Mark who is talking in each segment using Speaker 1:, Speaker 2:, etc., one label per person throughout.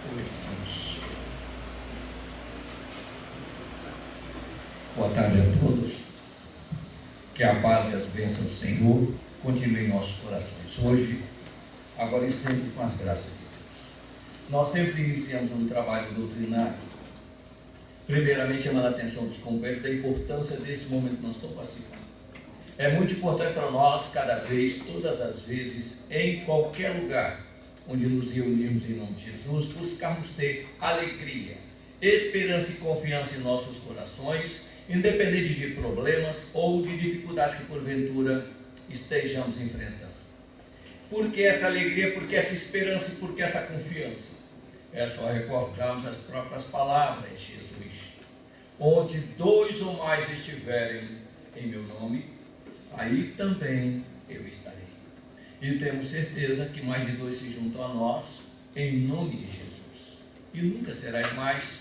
Speaker 1: Começamos. Boa tarde a todos. Que a paz e as bênçãos do Senhor continuem em nossos corações hoje, agora e sempre, com as graças de Deus. Nós sempre iniciamos um trabalho doutrinário, primeiramente chamando a atenção dos companheiros da importância desse momento que nós estamos participando. É muito importante para nós, cada vez, todas as vezes, em qualquer lugar onde nos reunimos em nome de Jesus, buscarmos ter alegria, esperança e confiança em nossos corações, independente de problemas ou de dificuldades que porventura estejamos enfrentando. Por que essa alegria, por que essa esperança e por que essa confiança? É só recordarmos as próprias palavras de Jesus: onde dois ou mais estiverem em meu nome, aí também eu estarei. E temos certeza que mais de dois se juntam a nós em nome de Jesus. E nunca será mais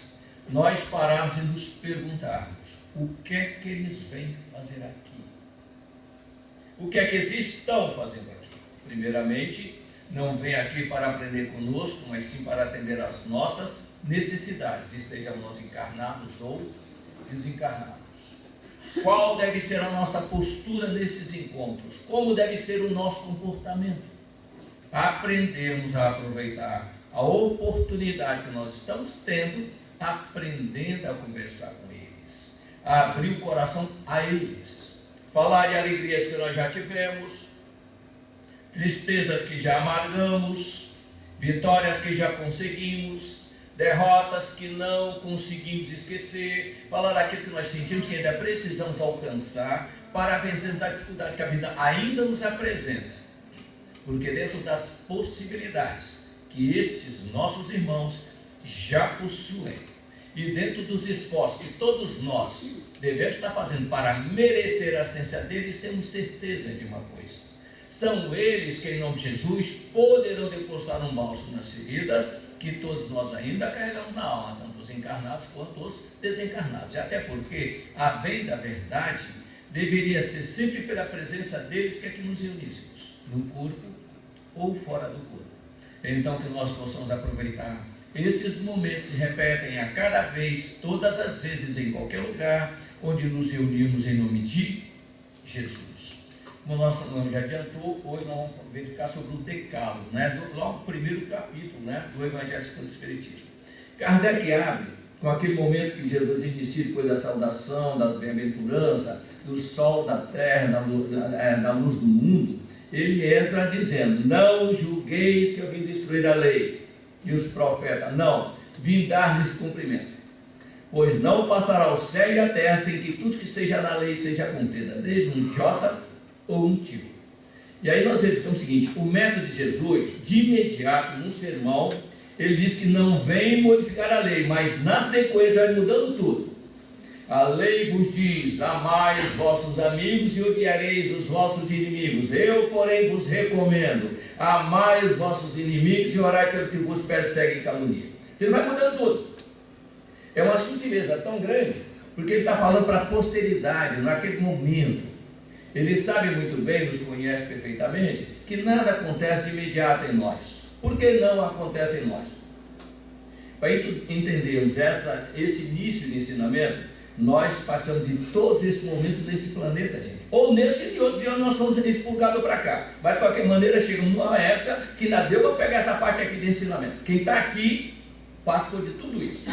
Speaker 1: nós pararmos e nos perguntarmos: o que é que eles vêm fazer aqui? O que é que eles estão fazendo aqui? Primeiramente, não vem aqui para aprender conosco, mas sim para atender às nossas necessidades, estejamos nós encarnados ou desencarnados. Qual deve ser a nossa postura nesses encontros? Como deve ser o nosso comportamento? Aprendemos a aproveitar a oportunidade que nós estamos tendo, aprendendo a conversar com eles, a abrir o coração a eles, falar de alegrias que nós já tivemos, tristezas que já amargamos, vitórias que já conseguimos, derrotas que não conseguimos esquecer, falar daquilo que nós sentimos que ainda precisamos alcançar para vencermos a dificuldade que a vida ainda nos apresenta. Porque dentro das possibilidades que estes nossos irmãos já possuem, e dentro dos esforços que todos nós devemos estar fazendo para merecer a assistência deles, temos certeza de uma coisa: são eles que, em nome de Jesus, poderão depositar um bálsamo nas feridas que todos nós ainda carregamos na alma, tanto os encarnados quanto os desencarnados. E até porque, a bem da verdade, deveria ser sempre pela presença deles que é que nos reuníssemos, no corpo ou fora do corpo. Então, que nós possamos aproveitar esses momentos, se repetem a cada vez, todas as vezes, em qualquer lugar onde nos reunimos em nome de Jesus. Como o nosso nome já adiantou, hoje nós vamos verificar sobre o decálogo, logo o primeiro capítulo, do Evangelho segundo o Espiritismo. Kardec abre com aquele momento que Jesus inicia depois da saudação, das bem-aventuranças, do sol, da terra, da luz do mundo. Ele entra dizendo: não julgueis que eu vim destruir a lei e os profetas, não, vim dar-lhes cumprimento. Pois não passará o céu e a terra sem que tudo que esteja na lei seja cumprida, desde um J ou um tio. E aí nós verificamos o seguinte: o método de Jesus, de imediato, no sermão, ele diz que não vem modificar a lei, mas na sequência vai mudando tudo. A lei vos diz: amai os vossos amigos e odiareis os vossos inimigos. Eu, porém, vos recomendo: amai os vossos inimigos e orai pelos que vos perseguem e caluniam. Então ele vai mudando tudo. É uma sutileza tão grande, porque ele está falando para a posteridade, naquele momento. Ele sabe muito bem, nos conhece perfeitamente, que nada acontece de imediato em nós. Por que não acontece em nós? Para entendermos esse início de ensinamento, nós passamos de todos esses momentos nesse planeta, gente. Ou nesse e outro dia nós fomos expurgados para cá. Mas de qualquer maneira, chegamos numa época que ainda deu para pegar essa parte aqui de ensinamento. Quem está aqui passa por de tudo isso.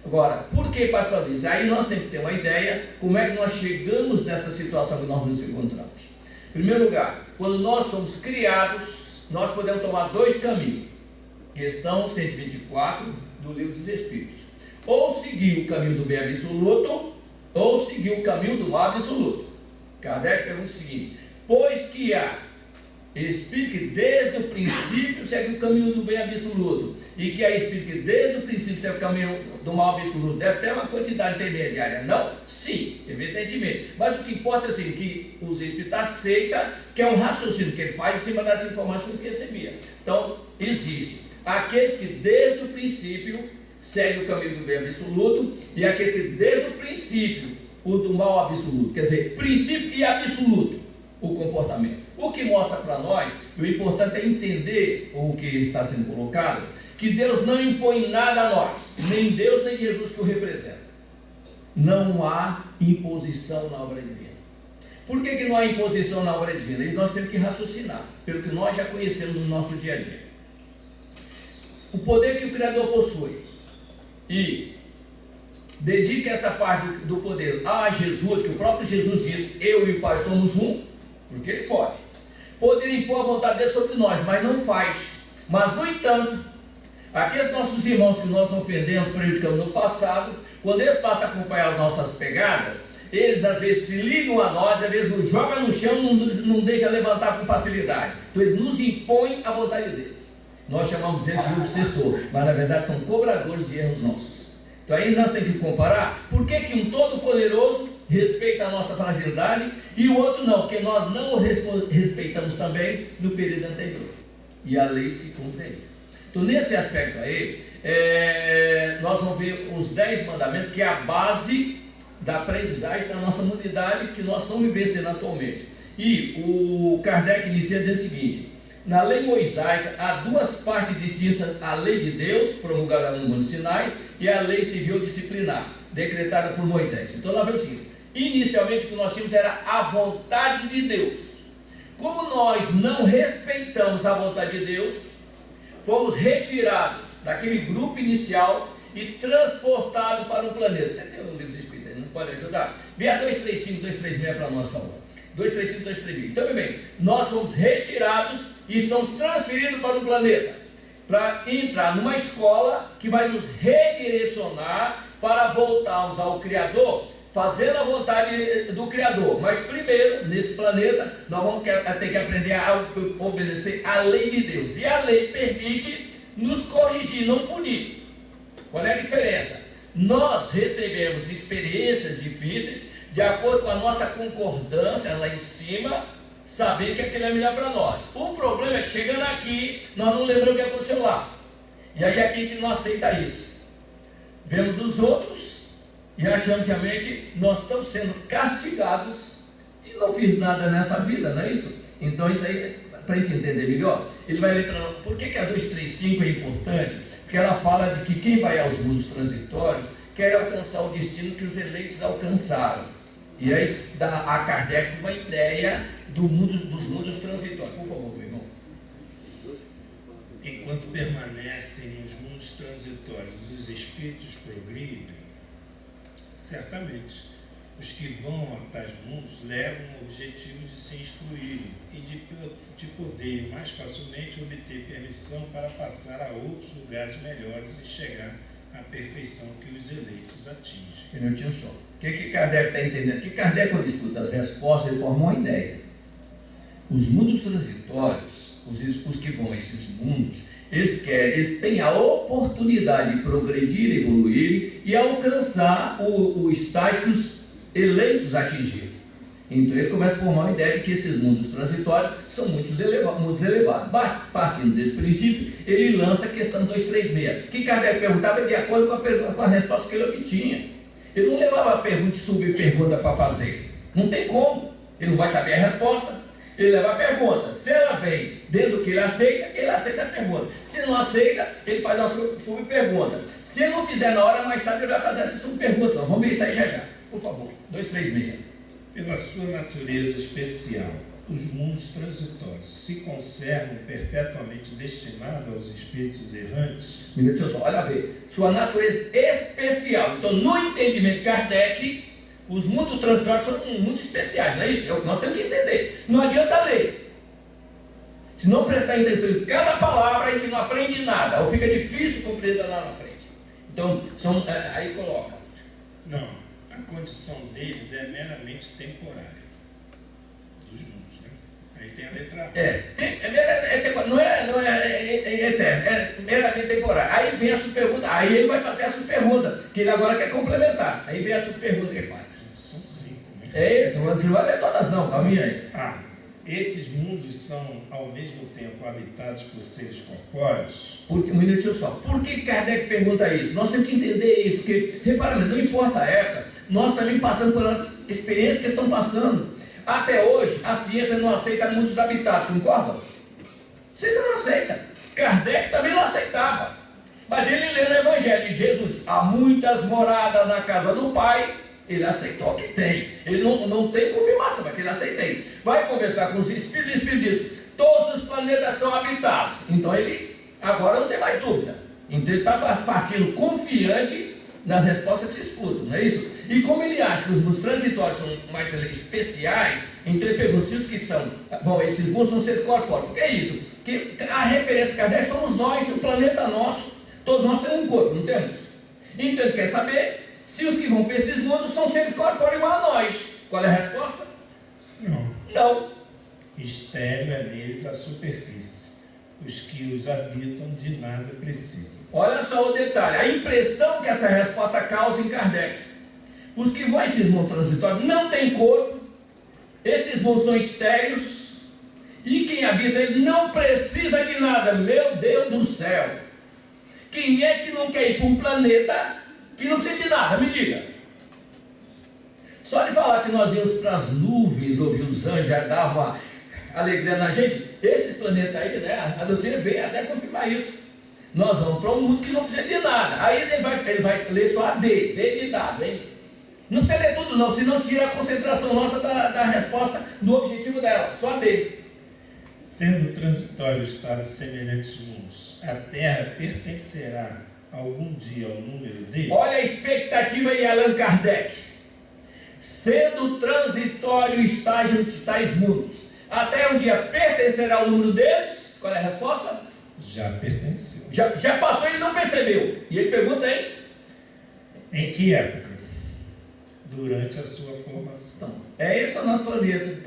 Speaker 1: Agora, por que passa por isso? Aí nós temos que ter uma ideia como é que nós chegamos nessa situação que nós nos encontramos. Em primeiro lugar, quando nós somos criados, nós podemos tomar dois caminhos. Questão 124 do Livro dos Espíritos: ou seguir o caminho do bem absoluto, ou seguir o caminho do mal absoluto. Kardec pergunta o seguinte: pois que há espírito que desde o princípio segue o caminho do bem absoluto, e que há espírito que desde o princípio segue o caminho do mal absoluto, deve ter uma quantidade intermediária, não? Sim, evidentemente. Mas o que importa é assim, que os espíritos aceitam que é um raciocínio que ele faz em cima das informações que recebia. Então, existe aqueles que desde o princípio seguem o caminho do bem absoluto, e aqueles que desde o princípio o do mal absoluto, quer dizer, princípio e absoluto, o comportamento. O que mostra para nós, e o importante é entender o que está sendo colocado, que Deus não impõe nada a nós, nem Deus nem Jesus que o representa. Não há imposição na obra divina. Por que não há imposição na obra divina? Isso nós temos que raciocinar, pelo que nós já conhecemos no nosso dia a dia. O poder que o Criador possui, e dedica essa parte do poder a Jesus, que o próprio Jesus diz, eu e o Pai somos um, porque Ele pode. Poder impor a vontade dele sobre nós, mas não faz. Mas, no entanto, aqueles nossos irmãos que nós ofendemos, prejudicamos no passado, quando eles passam a acompanhar as nossas pegadas, eles às vezes se ligam a nós, às vezes nos jogam no chão, não deixam levantar com facilidade. Então eles nos impõem a vontade deles. Nós chamamos eles de obsessor, mas na verdade são cobradores de erros nossos. Então aí nós temos que comparar por que um todo-poderoso respeita a nossa fragilidade e o outro não, porque nós não o respeitamos também no período anterior. E a lei se cumpre aí. Então nesse aspecto aí, nós vamos ver os 10 mandamentos, que é a base da aprendizagem da nossa humanidade, que nós estamos vivenciando atualmente. E o Kardec inicia dizendo o seguinte: na lei mosaica há duas partes distintas, a lei de Deus, promulgada no Monte Sinai, e a lei civil disciplinar, decretada por Moisés. Então nós vemos o seguinte: inicialmente o que nós tínhamos era a vontade de Deus. Como nós não respeitamos a vontade de Deus, fomos retirados daquele grupo inicial e transportados para um planeta. Você tem um livro de Espírito aí, não pode ajudar? Vê a 235, 236 para nós, por favor. 235, 236. Então, bem, nós fomos retirados e somos transferidos para um planeta, para entrar numa escola que vai nos redirecionar para voltarmos ao Criador, fazendo a vontade do Criador. Mas primeiro, nesse planeta, nós vamos ter que aprender a obedecer a lei de Deus. E a lei permite nos corrigir, não punir. Qual é a diferença? Nós recebemos experiências difíceis de acordo com a nossa concordância lá em cima, saber que aquilo é melhor para nós. O problema é que chegando aqui, nós não lembramos o que aconteceu lá. E aí aqui a gente não aceita isso. Vemos os outros e achamos que realmente nós estamos sendo castigados e não fiz nada nessa vida, não é isso? Então isso aí, para a gente entender melhor, ele vai ler para nós. Por que a 235 é importante? Porque ela fala de que quem vai aos mundos transitórios quer alcançar o destino que os eleitos alcançaram. E aí dá a Kardec uma ideia dos mundos transitórios. Por favor, meu irmão.
Speaker 2: Enquanto permanecem nos mundos transitórios, os espíritos progridem, certamente os que vão a tais mundos levam o objetivo de se instruírem e de poderem mais facilmente obter permissão para passar a outros lugares melhores e chegar à perfeição que os eleitos atingem.
Speaker 1: Um minutinho só. O que Kardec está entendendo? Que Kardec, quando escuta as respostas, ele forma uma ideia. Os mundos transitórios, os que vão a esses mundos, eles têm a oportunidade de progredir, evoluir e alcançar o estágio que os eleitos atingiram. Então ele começa a formar uma ideia de que esses mundos transitórios são muito elevados. Partindo desse princípio, ele lança a questão 236. O que Kardec perguntava de acordo com a resposta que ele obtinha. Ele não levava a pergunta e subpergunta para fazer. Não tem como. Ele não vai saber a resposta. Ele leva a pergunta. Se ela vem dentro do que ele aceita a pergunta. Se não aceita, ele faz uma subpergunta. Se ele não fizer na hora, mais tarde ele vai fazer essa subpergunta. Nós vamos ver isso aí já. Por favor, 236.
Speaker 2: Pela sua natureza especial, os mundos transitórios se conservam perpetuamente destinados aos espíritos errantes?
Speaker 1: Minutinho só, olha a ver. Sua natureza especial. Então, no entendimento de Kardec, os mundos transitórios são mundos especiais, não é isso? É o que nós temos que entender. Não adianta ler. Se não prestar atenção em cada palavra, a gente não aprende nada. Ou fica difícil compreender lá na frente. Então, aí coloca.
Speaker 2: Não. A condição deles é meramente temporária, dos mundos, né? Aí tem a letra A.
Speaker 1: Não é eterno, é meramente temporário. Aí vem a subpergunta, aí ele vai fazer a subpergunta, que ele agora quer complementar. Aí vem a subpergunta que ele faz.
Speaker 2: São 5, né?
Speaker 1: Não vai ler todas não, caminha aí.
Speaker 2: Esses mundos são, ao mesmo tempo, habitados por seres corpóreos?
Speaker 1: Um minutinho só. Por que Kardec pergunta isso? Nós temos que entender isso, porque, repara, não importa a época, nós também passamos pelas experiências que estão passando. Até hoje, a ciência não aceita mundos habitados, concordam? Ciência não aceita. Kardec também não aceitava. há muitas moradas na casa do Pai, ele aceitou que tem. Ele não tem confirmação, mas que ele aceitei. Vai conversar com os espíritos, o espírito diz: todos os planetas são habitados. Então ele agora não tem mais dúvida. Então ele está partindo confiante nas respostas que escutam, não é isso? E como ele acha que os mundos transitórios são mais especiais, então ele pergunta se os que são, bom, esses mundos vão ser corpóreos. Porque é isso, que a referência Kardec somos nós, o planeta nosso, todos nós temos um corpo, não temos? Então ele quer saber se os que vão para esses mundos são seres corpóreos igual a nós. Qual é a resposta? Não.
Speaker 2: Estéreo é neles a superfície. Os que os habitam de nada precisam.
Speaker 1: Olha só o detalhe, a impressão que essa resposta causa em Kardec. Os que vão a esses mundos transitórios não têm corpo, esses mundos são estéreos, e quem habita ele não precisa de nada. Meu Deus do céu! Quem é que não quer ir para um planeta que não precisa de nada? Me diga. Só de falar que nós íamos para as nuvens, ouvir os anjos, já dava uma alegria na gente. Esses planetas aí, né, a doutrina vem até confirmar isso. Nós vamos para um mundo que não precisa de nada. Aí ele vai ler só a D de dado, hein? Não precisa ler tudo não, senão tira a concentração nossa da resposta, do objetivo dela, só a D.
Speaker 2: Sendo transitório o estado de semelhantes mundos, a Terra pertencerá algum dia ao número deles?
Speaker 1: Olha a expectativa de Allan Kardec. Sendo transitório o estágio de tais mundos, até um dia pertencerá ao número deles? Qual é a resposta?
Speaker 2: Já pertenceu.
Speaker 1: Já passou e ele não percebeu. E ele pergunta aí:
Speaker 2: em que época? Durante a sua formação.
Speaker 1: Então, esse é o nosso planeta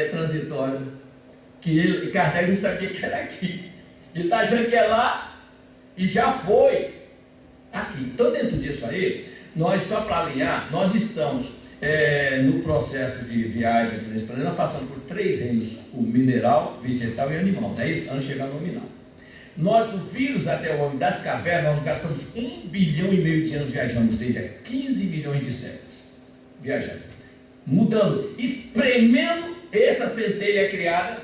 Speaker 1: transitório, que Kardec não sabia que era aqui. Ele está achando que é lá e já foi aqui. Então, dentro disso aí, nós, só para alinhar, nós estamos no processo de viagem por esse planeta, nós passamos por 3 reinos: o mineral, vegetal e animal, não é isso? Antes de chegar no nominal. Nós, do vírus até o homem das cavernas, nós gastamos 1,5 bilhão de anos viajando, ou seja, 15 milhões de séculos viajando, mudando, espremendo essa centelha criada.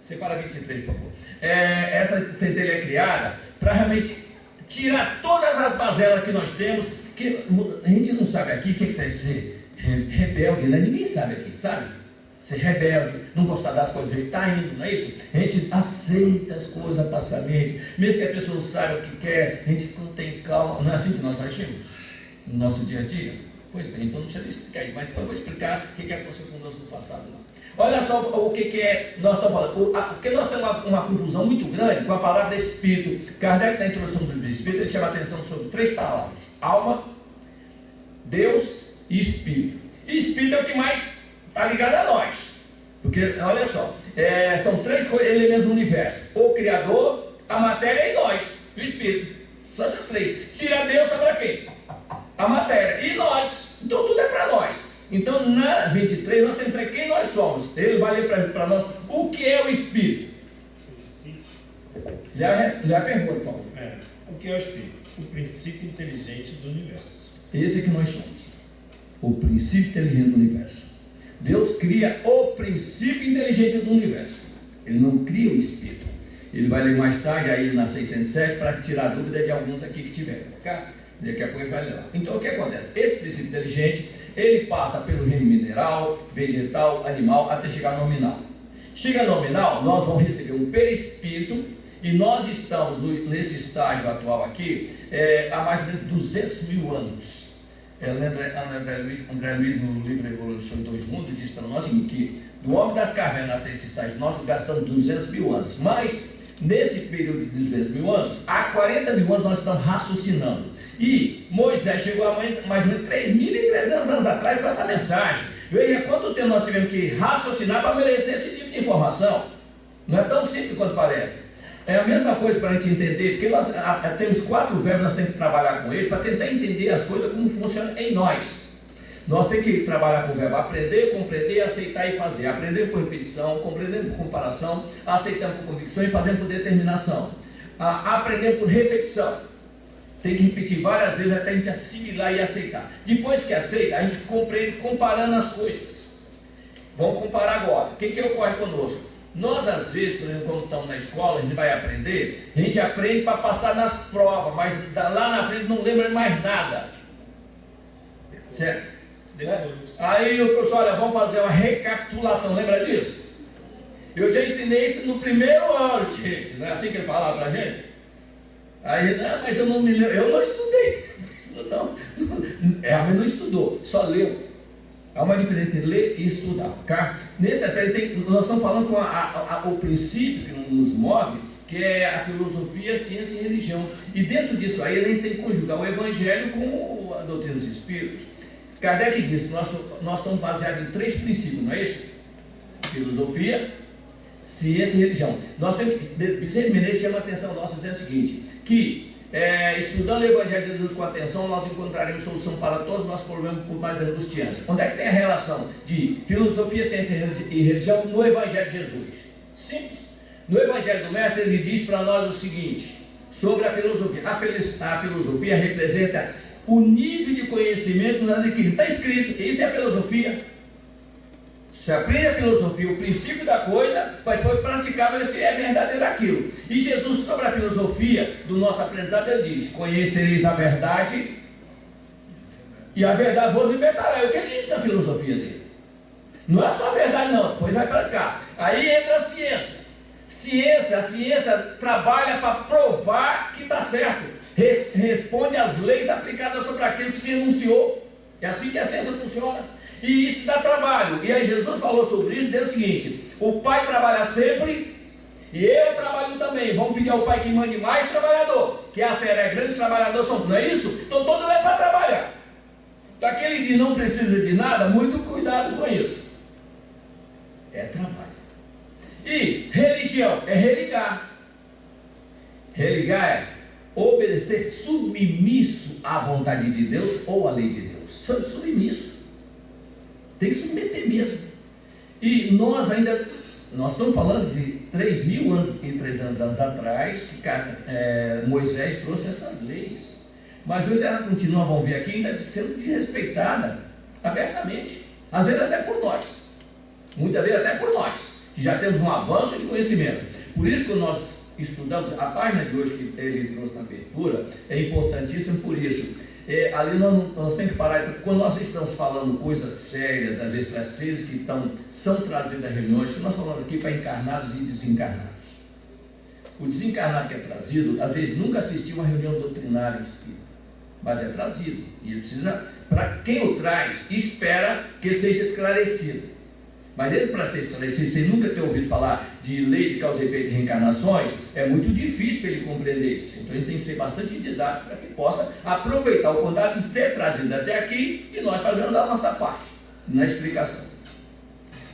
Speaker 1: Separa 23, por favor. Essa centelha criada para realmente tirar todas as bazelas que nós temos, que a gente não sabe aqui o que é ser rebelde, né? Ninguém sabe aqui, sabe? Ser rebelde, não gostar das coisas, ele está indo, não é isso? A gente aceita as coisas pacificamente, mesmo que a pessoa não saiba o que quer, a gente não tem calma. Não é assim que nós agimos no nosso dia a dia? Pois bem, então não precisa explicar isso, mas depois eu vou explicar o que aconteceu conosco no passado. Olha só o que é, nós estamos falando, porque nós temos uma confusão muito grande com a palavra espírito. Kardec, na introdução do livro do Espírito, ele chama a atenção sobre 3 palavras: alma, Deus e Espírito. E Espírito é o que mais está ligado a nós, porque olha só, são 3 elementos do universo: o Criador, a matéria e nós, o Espírito. Só essas 3. Tira Deus, sobra quem? A matéria e nós. Então tudo é para nós. Então na 23 nós temos que ver quem nós somos. Ele vai ler para nós o que é o Espírito. Lê a pergunta, por favor.
Speaker 2: O que é o Espírito? O princípio inteligente do universo.
Speaker 1: Esse que nós somos, o princípio inteligente do universo. Deus cria o princípio inteligente do universo. Ele não cria o Espírito. Ele vai ler mais tarde aí na 607 para tirar a dúvida de alguns aqui que tiveram, tá? Daqui a pouco ele vai ler lá. Então o que acontece? Esse princípio inteligente, ele passa pelo reino mineral, vegetal, animal, até chegar no nominal. Chega no nominal, nós vamos receber um perispírito, e nós estamos nesse estágio atual aqui há mais ou menos 200 mil anos. André Luiz, no livro Evolução em 2 Mundos, diz para nós que do homem das cavernas até esse estágio nós gastamos 200 mil anos, mas nesse período de 200 mil anos, há 40 mil anos nós estamos raciocinando. E Moisés chegou a mais ou menos 3.300 anos atrás com essa mensagem. Veja quanto tempo nós tivemos que raciocinar para merecer esse tipo de informação. Não é tão simples quanto parece. É a mesma coisa para a gente entender, porque nós temos 4 verbos, nós temos que trabalhar com ele para tentar entender as coisas como funcionam em nós. Nós temos que trabalhar com o verbo aprender, compreender, aceitar e fazer. Aprender por repetição, compreender por comparação, aceitando por convicção e fazendo por determinação. Aprender por repetição. Tem que repetir várias vezes até a gente assimilar e aceitar. Depois que aceita, a gente compreende comparando as coisas. Vamos comparar agora. O que ocorre conosco? Nós, às vezes, por exemplo, quando estamos na escola, a gente vai aprender, a gente aprende para passar nas provas, mas lá na frente não lembra mais nada. Certo? Aí o professor, olha, vamos fazer uma recapitulação, lembra disso? Eu já ensinei isso no primeiro ano, gente, não é assim que ele falava para a gente? Aí, não, mas eu não me lembro, eu não estudei, realmente não estudou, só leu. Há uma diferença entre ler e estudar, tá? Nesse aspecto, nós estamos falando com o princípio que nos move, que é a filosofia, ciência e religião. E dentro disso aí, ele tem que conjugar o evangelho com a doutrina dos espíritos. Kardec disse que nós estamos baseados em 3 princípios, não é isso? Filosofia, ciência e religião. Nós temos que, Bezerra Menezes chama a atenção nossa dizendo o seguinte, que estudando o Evangelho de Jesus com atenção, nós encontraremos solução para todos os nossos problemas por mais angustiantes. Onde é que tem a relação de filosofia, ciência e religião no Evangelho de Jesus? Simples. No Evangelho do Mestre, ele diz para nós o seguinte, sobre a filosofia. A filosofia representa o nível de conhecimento no adquirido. Está escrito, isso é a filosofia. Você aprende a filosofia, o princípio da coisa, mas foi praticável se é verdadeiro aquilo. E Jesus, sobre a filosofia do nosso aprendizado, ele diz, conhecereis a verdade e a verdade vos libertará. É o que ele diz na filosofia dele. Não é só a verdade não, depois vai praticar. Aí entra a ciência. A ciência trabalha para provar que está certo. Responde às leis aplicadas sobre aquilo que se enunciou. É assim que a ciência funciona. E isso dá trabalho. E aí Jesus falou sobre isso, dizendo o seguinte, o Pai trabalha sempre e eu trabalho também. Vamos pedir ao Pai que mande mais trabalhador, que a série é grande, os trabalhadores são, não é isso? Então todo mundo é para trabalhar. Daquele que não precisa de nada, muito cuidado com isso. É trabalho. E religião é religar. Religar é obedecer submisso à vontade de Deus ou à lei de Deus. Submisso. Tem que submeter mesmo. E nós estamos falando de 3.000 anos e 300 anos atrás, que Moisés trouxe essas leis. Mas hoje ela continua, vamos ver aqui, ainda sendo desrespeitada abertamente. Às vezes até por nós. Muitas vezes até por nós, que já temos um avanço de conhecimento. Por isso que nós estudamos, a página de hoje que ele trouxe na abertura, é importantíssimo por isso. Ali nós temos que parar, quando nós estamos falando coisas sérias, às vezes para seres que são trazidos a reuniões, que nós falamos aqui para encarnados e desencarnados. O desencarnado que é trazido, às vezes nunca assistiu uma reunião doutrinária, mas é trazido. E ele precisa, para quem o traz, espera que ele seja esclarecido. Mas ele, para ser esclarecido, sem nunca ter ouvido falar de lei de causa e efeito e reencarnações, é muito difícil para ele compreender isso. Então ele tem que ser bastante didático para que possa aproveitar o contato de ser trazido até aqui e nós fazemos a nossa parte na explicação.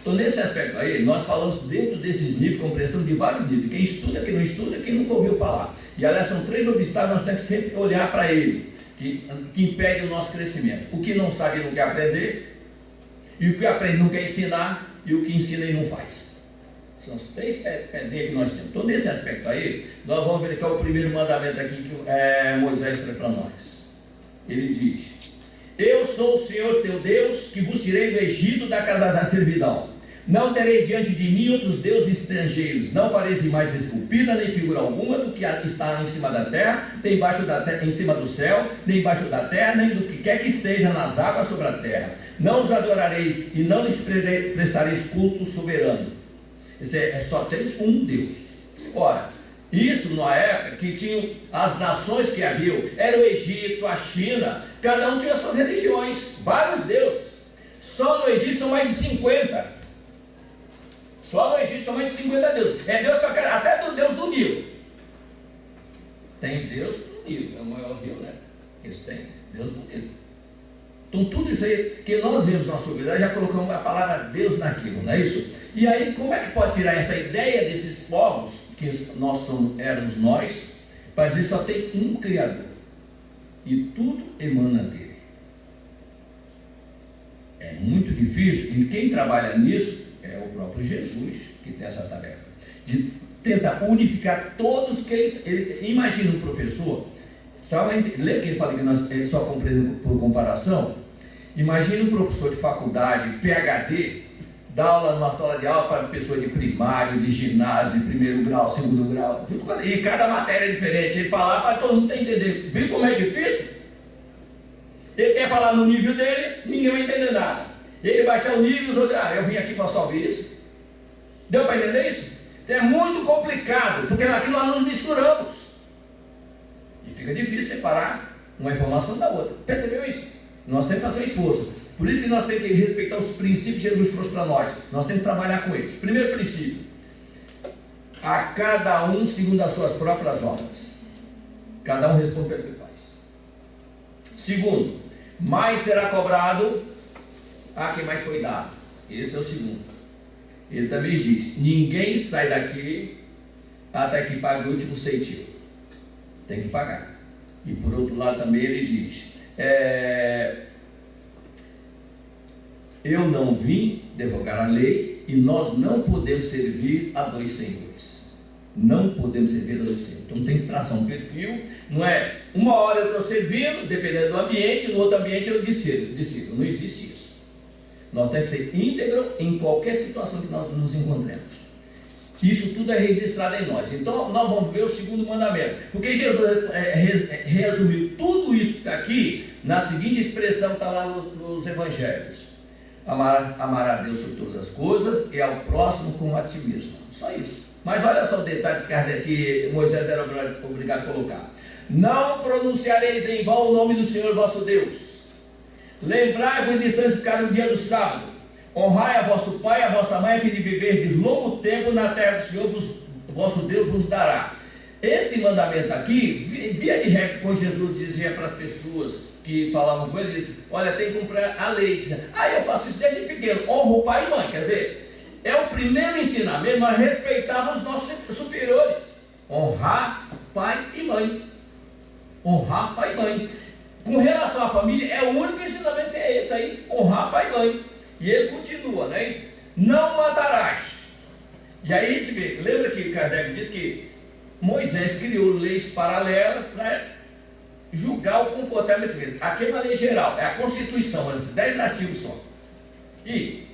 Speaker 1: Então nesse aspecto aí, nós falamos dentro desses níveis, compreensão de vários níveis. Quem estuda, quem não estuda, quem nunca ouviu falar. E aliás, são 3 obstáculos, nós temos que sempre olhar para ele, que impede o nosso crescimento. O que não sabe e não quer aprender, e o que aprende não quer ensinar, e o que ensina e não faz. São os 3 pedrinhas que nós temos. Então nesse aspecto aí, nós vamos verificar o primeiro mandamento aqui que Moisés traz para nós. Ele diz, eu sou o Senhor teu Deus, que vos tirei do Egito da casa da servidão. Não tereis diante de mim outros deuses estrangeiros. Não fareis imagem esculpida, nem figura alguma do que está em cima da terra, nem embaixo da terra, em cima do céu, nem embaixo da terra, nem do que quer que esteja nas águas sobre a terra. Não os adorareis e não lhes prestareis culto soberano. Só tem um Deus. Ora, isso na época que tinham as nações que haviam, era o Egito, a China, cada um tinha as suas religiões, vários deuses. Só no Egito são mais de 50. Só no Egito são mais de 50 deuses. É Deus até do Deus do Nilo. Tem Deus do Nilo, é o maior rio, né? Eles têm Deus do Nilo. Então tudo isso aí que nós vemos na nossa vida, já colocamos a palavra Deus naquilo, não é isso? E aí como é que pode tirar essa ideia desses povos, que éramos nós, para dizer que só tem um Criador, e tudo emana dele? É muito difícil, e quem trabalha nisso é o próprio Jesus, que tem essa tarefa, de tentar unificar todos que ele imagina um professor. Lembra que ele fala que nós só compreendemos por comparação? Imagine um professor de faculdade, PhD, dar aula numa sala de aula para pessoas de primário, de ginásio, de primeiro grau, segundo grau, e cada matéria é diferente. Ele falar para todo mundo entender. Viu como é difícil? Ele quer falar no nível dele, ninguém vai entender nada. Ele baixar o nível, os outros, eu vim aqui para só ouvir isso. Deu para entender isso? Então é muito complicado, porque aqui nós nos misturamos. E fica difícil separar uma informação da outra. Percebeu isso? Nós temos que fazer um esforço. Por isso que nós temos que respeitar os princípios que Jesus trouxe para nós. Nós temos que trabalhar com eles. Primeiro princípio: a cada um segundo as suas próprias obras. Cada um responde pelo que faz. Segundo, mais será cobrado a quem mais foi dado. Esse é o segundo. Ele também diz: ninguém sai daqui até que pague o último centavo. Tem que pagar. E por outro lado também ele diz: eu não vim derrogar a lei, e nós não podemos servir a dois senhores. Não podemos servir a dois senhores. Então tem que traçar um perfil. Não é uma hora eu estou servindo, dependendo do ambiente, no outro ambiente eu discípulo. Não existe isso. Nós temos que ser íntegro em qualquer situação que nós nos encontremos. Isso tudo é registrado em nós. Então nós vamos ver o segundo mandamento. Porque Jesus resumiu tudo isso que está aqui na seguinte expressão que está lá nos evangelhos: amar a Deus sobre todas as coisas e ao próximo como a ti mesmo. Só isso. Mas olha só o detalhe que Moisés era obrigado a colocar: não pronunciareis em vão o nome do Senhor vosso Deus. Lembrai-vos de santificar o dia do sábado. Honrai a vosso pai e a vossa mãe, a fim de viverdes longo tempo na terra que o Senhor vosso Deus vos dará. Esse mandamento aqui, via de regra, quando Jesus dizia para as pessoas que falavam com ele, disse: olha, tem que cumprir a lei. Eu faço isso desde pequeno, honro o pai e mãe. Quer dizer, é o primeiro ensinamento, nós respeitarmos os nossos superiores. Honrar pai e mãe. Honrar pai e mãe. Com relação à família, é o único ensinamento que é esse aí: honrar pai e mãe. E ele continua, não é isso? Não matarás. E aí a gente vê, lembra que Kardec diz que Moisés criou leis paralelas para julgar o comportamento dele. Aqui é uma lei geral, é a Constituição, 10 artigos só. E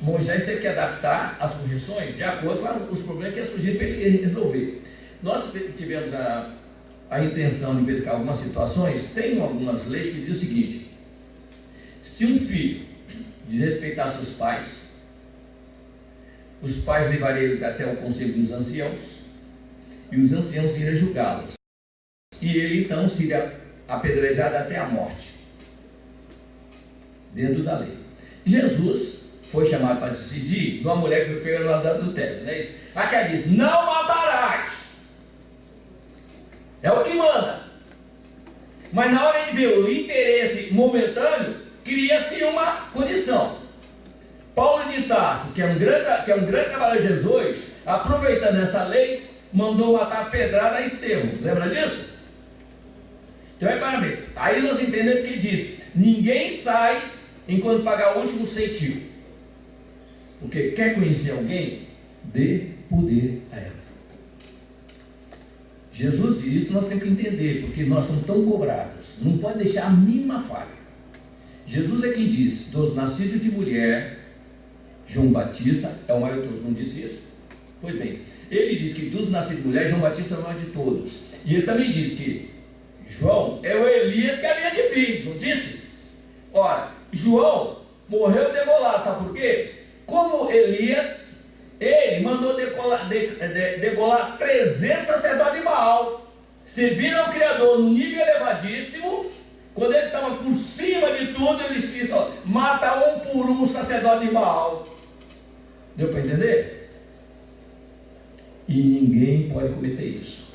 Speaker 1: Moisés teve que adaptar as correções de acordo com os problemas que iam surgir para ele resolver. Nós tivemos a intenção de verificar algumas situações. Tem algumas leis que dizem o seguinte: se um filho desrespeitar seus pais, os pais levariam ele até o conselho dos anciãos, e os anciãos iriam julgá-los, e ele então seria apedrejado até a morte, dentro da lei. Jesus foi chamado para decidir de uma mulher que foi pegando lá do adultério, não é isso? Aqui ela diz: não matarás. É o que manda. Mas na hora de ver o interesse momentâneo, cria-se uma condição. Paulo de Tarso, que é um grande cavaleiro de Jesus, aproveitando essa lei, mandou matar a pedrada a Estevão. Lembra disso? Então é para mim. Aí nós entendemos que diz: ninguém sai enquanto pagar o último centavo. Porque quer conhecer alguém, dê poder a ela. Jesus disse: isso nós temos que entender, porque nós somos tão cobrados. Não pode deixar a mínima falha. Jesus é quem diz: dos nascidos de mulher, João Batista é o maior de todos. Não disse isso? Pois bem, ele diz que dos nascidos de mulher, João Batista é o maior de todos. E ele também diz que João é o Elias que havia de vir. Não disse? Ora, João morreu degolado. Sabe por quê? Como Elias, ele mandou degolar 300 sacerdotes de Baal, servindo ao Criador no nível elevadíssimo. Quando ele estava por cima de tudo, ele disse: mata um por um sacerdote de Baal. Deu para entender? E ninguém pode cometer isso.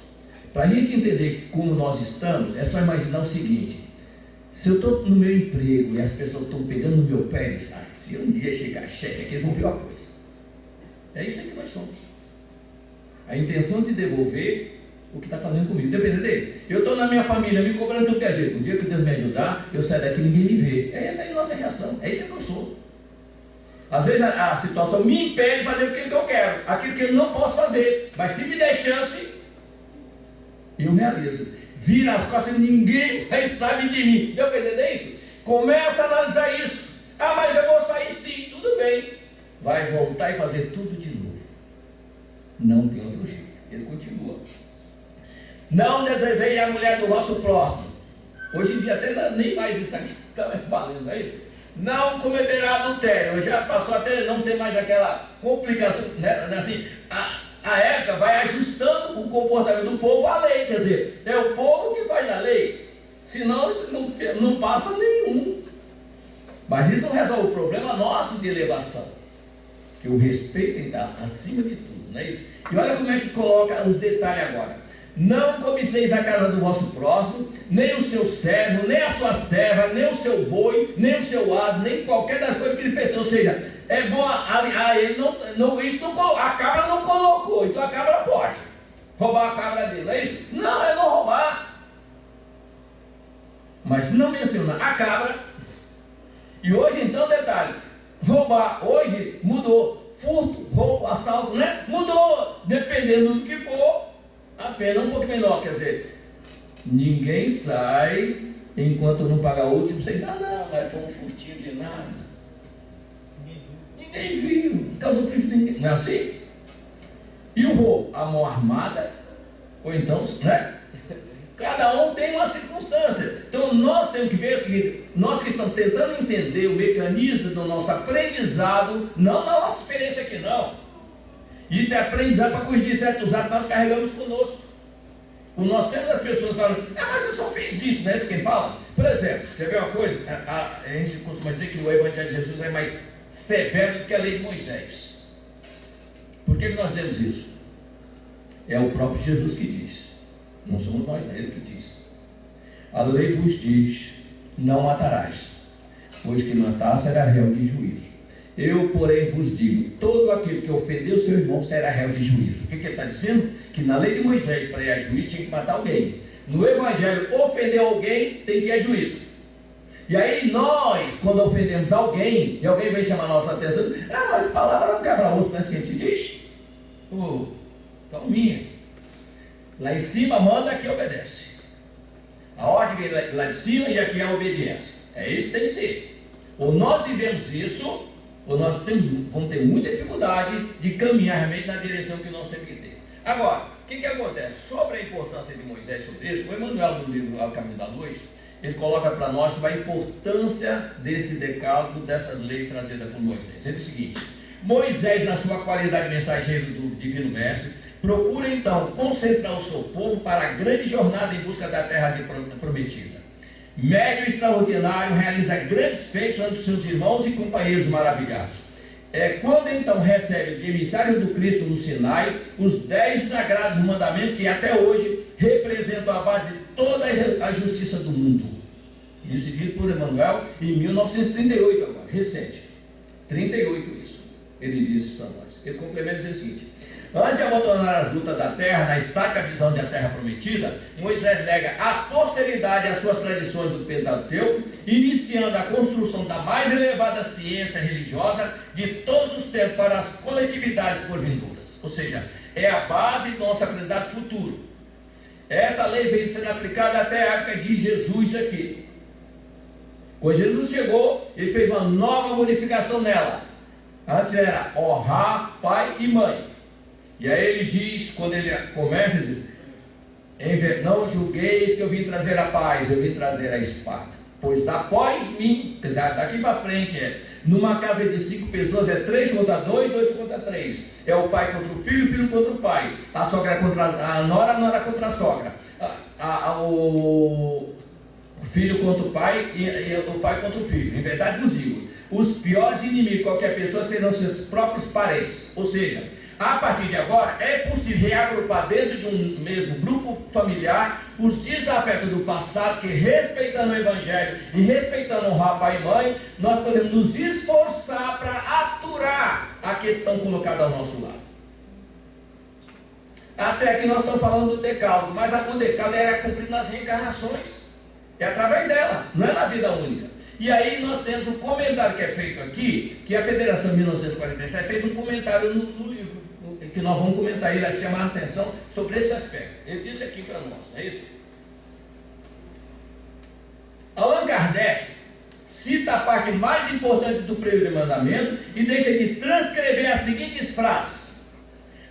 Speaker 1: Para a gente entender como nós estamos, é só imaginar o seguinte: se eu estou no meu emprego e as pessoas estão pegando no meu pé, diz: se um dia chegar chefe aqui, eles vão ver uma coisa. É isso aí que nós somos. A intenção de devolver o que está fazendo comigo, depende dele. Eu estou na minha família me cobrando tudo que é jeito. Um dia que Deus me ajudar, eu saio daqui e ninguém me vê. É essa aí a nossa reação, é isso que eu sou. Às vezes a situação me impede de fazer aquilo que eu quero, aquilo que eu não posso fazer, mas se me der chance, eu realizo. Vira as costas e ninguém sabe de mim. Deu para entender isso? Começa a analisar isso. Mas eu vou sair sim, tudo bem. vai voltar e fazer tudo de novo. Não tem outro jeito. Ele continua. Não desejeis a mulher do vosso próximo. Hoje em dia até nem mais isso aqui está valendo, é isso? Não cometerá adultério. Já passou até, não tem mais aquela complicação, né? Assim, a época vai ajustando o comportamento do povo à lei. Quer dizer, é o povo que faz a lei. Senão não passa nenhum. Mas isso não resolve o problema nosso de elevação. Que o respeito está acima de tudo, não é isso? E olha como é que coloca os detalhes agora. Não cobiceis a casa do vosso próximo, nem o seu servo, nem a sua serva, nem o seu boi, nem o seu asno, nem qualquer das coisas que lhe pertencem. Ou seja, é bom ele a cabra não colocou, então a cabra pode roubar a cabra dele, não é isso? Não, é não roubar. Mas não menciona a cabra. E hoje então, detalhe, roubar, hoje mudou, furto, roubo, assalto, né? Mudou, dependendo do que for, a pena é um pouco menor. Quer dizer, ninguém sai enquanto não pagar o último, sem não, mas foi um furtinho de nada. Ninguém viu, não causou prejuízo de ninguém. Não é assim? E o roubo? A mão armada, ou então, né? Cada um tem uma circunstância. Então nós temos que ver o seguinte: nós que estamos tentando entender o mecanismo do nosso aprendizado, não na nossa experiência aqui não. Isso é aprendizado para corrigir certos atos que nós carregamos conosco. Nós temos as pessoas falando, mas você só fez isso, não é isso quem fala? Por exemplo, você vê uma coisa, a gente costuma dizer que o Evangelho de Jesus é mais severo do que a lei de Moisés. Por que nós dizemos isso? É o próprio Jesus que diz. Não somos nós, é Ele que diz. A lei vos diz, não matarás, pois que matar será réu de juízo. Eu, porém, vos digo, todo aquele que ofendeu seu irmão será réu de juízo. O que ele está dizendo? Que na lei de Moisés, para ir a juízo, tinha que matar alguém. No Evangelho, ofender alguém tem que ir a juízo. E aí nós, quando ofendemos alguém, e alguém vem chamar a nossa atenção, mas palavra não quebra osso, não é isso que a gente diz? Calminha. Lá em cima manda, aqui obedece. A ordem vem lá de cima e aqui é a obediência. É isso que tem que ser. Ou nós vivemos isso, ou nós vamos ter muita dificuldade de caminhar realmente na direção que nós temos que ter. Agora, o que acontece? Sobre a importância de Moisés sobre isso, o Emmanuel, no livro Ao Caminho da Luz, ele coloca para nós sobre a importância desse decálogo, dessa lei trazida por Moisés. Ele diz o seguinte: Moisés, na sua qualidade de mensageiro do Divino Mestre, procura então concentrar o seu povo para a grande jornada em busca da terra prometida. Médio extraordinário, realiza grandes feitos ante seus irmãos e companheiros maravilhados. Quando então recebe de emissário do Cristo no Sinai os 10 sagrados mandamentos que até hoje representam a base de toda a justiça do mundo. Isso dito por Emmanuel em 1938 agora, recente. 38 isso. Ele disse para nós. Ele complementa dizendo o seguinte: antes de abandonar as lutas da terra, na estática visão da terra prometida, Moisés lega à posteridade as suas tradições do Pentateuco, iniciando a construção da mais elevada ciência religiosa de todos os tempos para as coletividades por vindouras. Ou seja, é a base do nosso aprendizado futuro. Essa lei vem sendo aplicada até a época de Jesus aqui. Quando Jesus chegou, ele fez uma nova modificação nela. Antes era honrar pai e mãe. E aí ele diz, quando ele começa, ele diz: não julgueis que eu vim trazer a paz, eu vim trazer a espada. Pois após mim, quer dizer, daqui para frente numa casa de 5 pessoas 3 contra 2, 2 contra 3. É o pai contra o filho contra o pai. A sogra contra a nora contra a sogra. O filho contra o pai e o pai contra o filho. Em verdade vos digo, os piores inimigos de qualquer pessoa serão seus próprios parentes. Ou seja, a partir de agora, é possível reagrupar dentro de um mesmo grupo familiar os desafetos do passado, que respeitando o Evangelho e respeitando honrar pai e mãe, nós podemos nos esforçar para aturar a questão colocada ao nosso lado. Até aqui nós estamos falando do decálogo, mas o decálogo era cumprido nas reencarnações. É através dela, não é na vida única. E aí nós temos um comentário que é feito aqui, que a Federação 1947 fez um comentário no livro, que nós vamos comentar, ele vai chamar a atenção sobre esse aspecto. Ele disse aqui para nós, não é isso? Allan Kardec cita cita a parte mais importante do primeiro mandamento e deixa de transcrever as seguintes frases: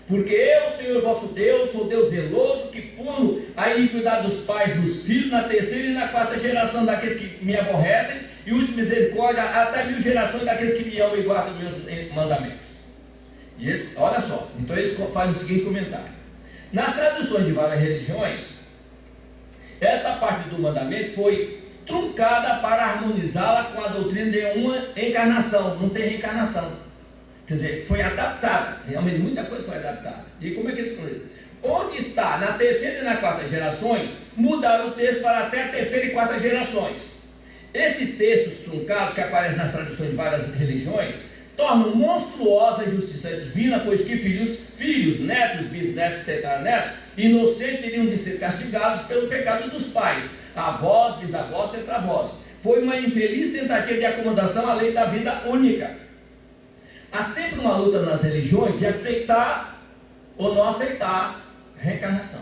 Speaker 1: porque eu, Senhor vosso Deus, sou Deus zeloso, que puno a iniquidade dos pais dos filhos na terceira e na quarta geração daqueles que me aborrecem, e uso misericórdia até 1000 gerações daqueles que me amam e guardam meus mandamentos. E esse, olha só, então eles fazem o seguinte comentário: nas traduções de várias religiões, essa parte do mandamento foi truncada para harmonizá-la com a doutrina de uma encarnação. Não tem reencarnação. Quer dizer, foi adaptada. Realmente muita coisa foi adaptada. E como é que ele falou? Onde está na terceira e na quarta gerações, mudaram o texto para até a terceira e quarta gerações. Esses textos truncados que aparecem nas traduções de várias religiões tornam monstruosa a justiça divina, pois que filhos, netos, bisnetos, tetaranetos, inocentes teriam de ser castigados pelo pecado dos pais, avós, bisavós, tetravós. Foi uma infeliz tentativa de acomodação à lei da vida única. Há sempre uma luta nas religiões de aceitar ou não aceitar reencarnação.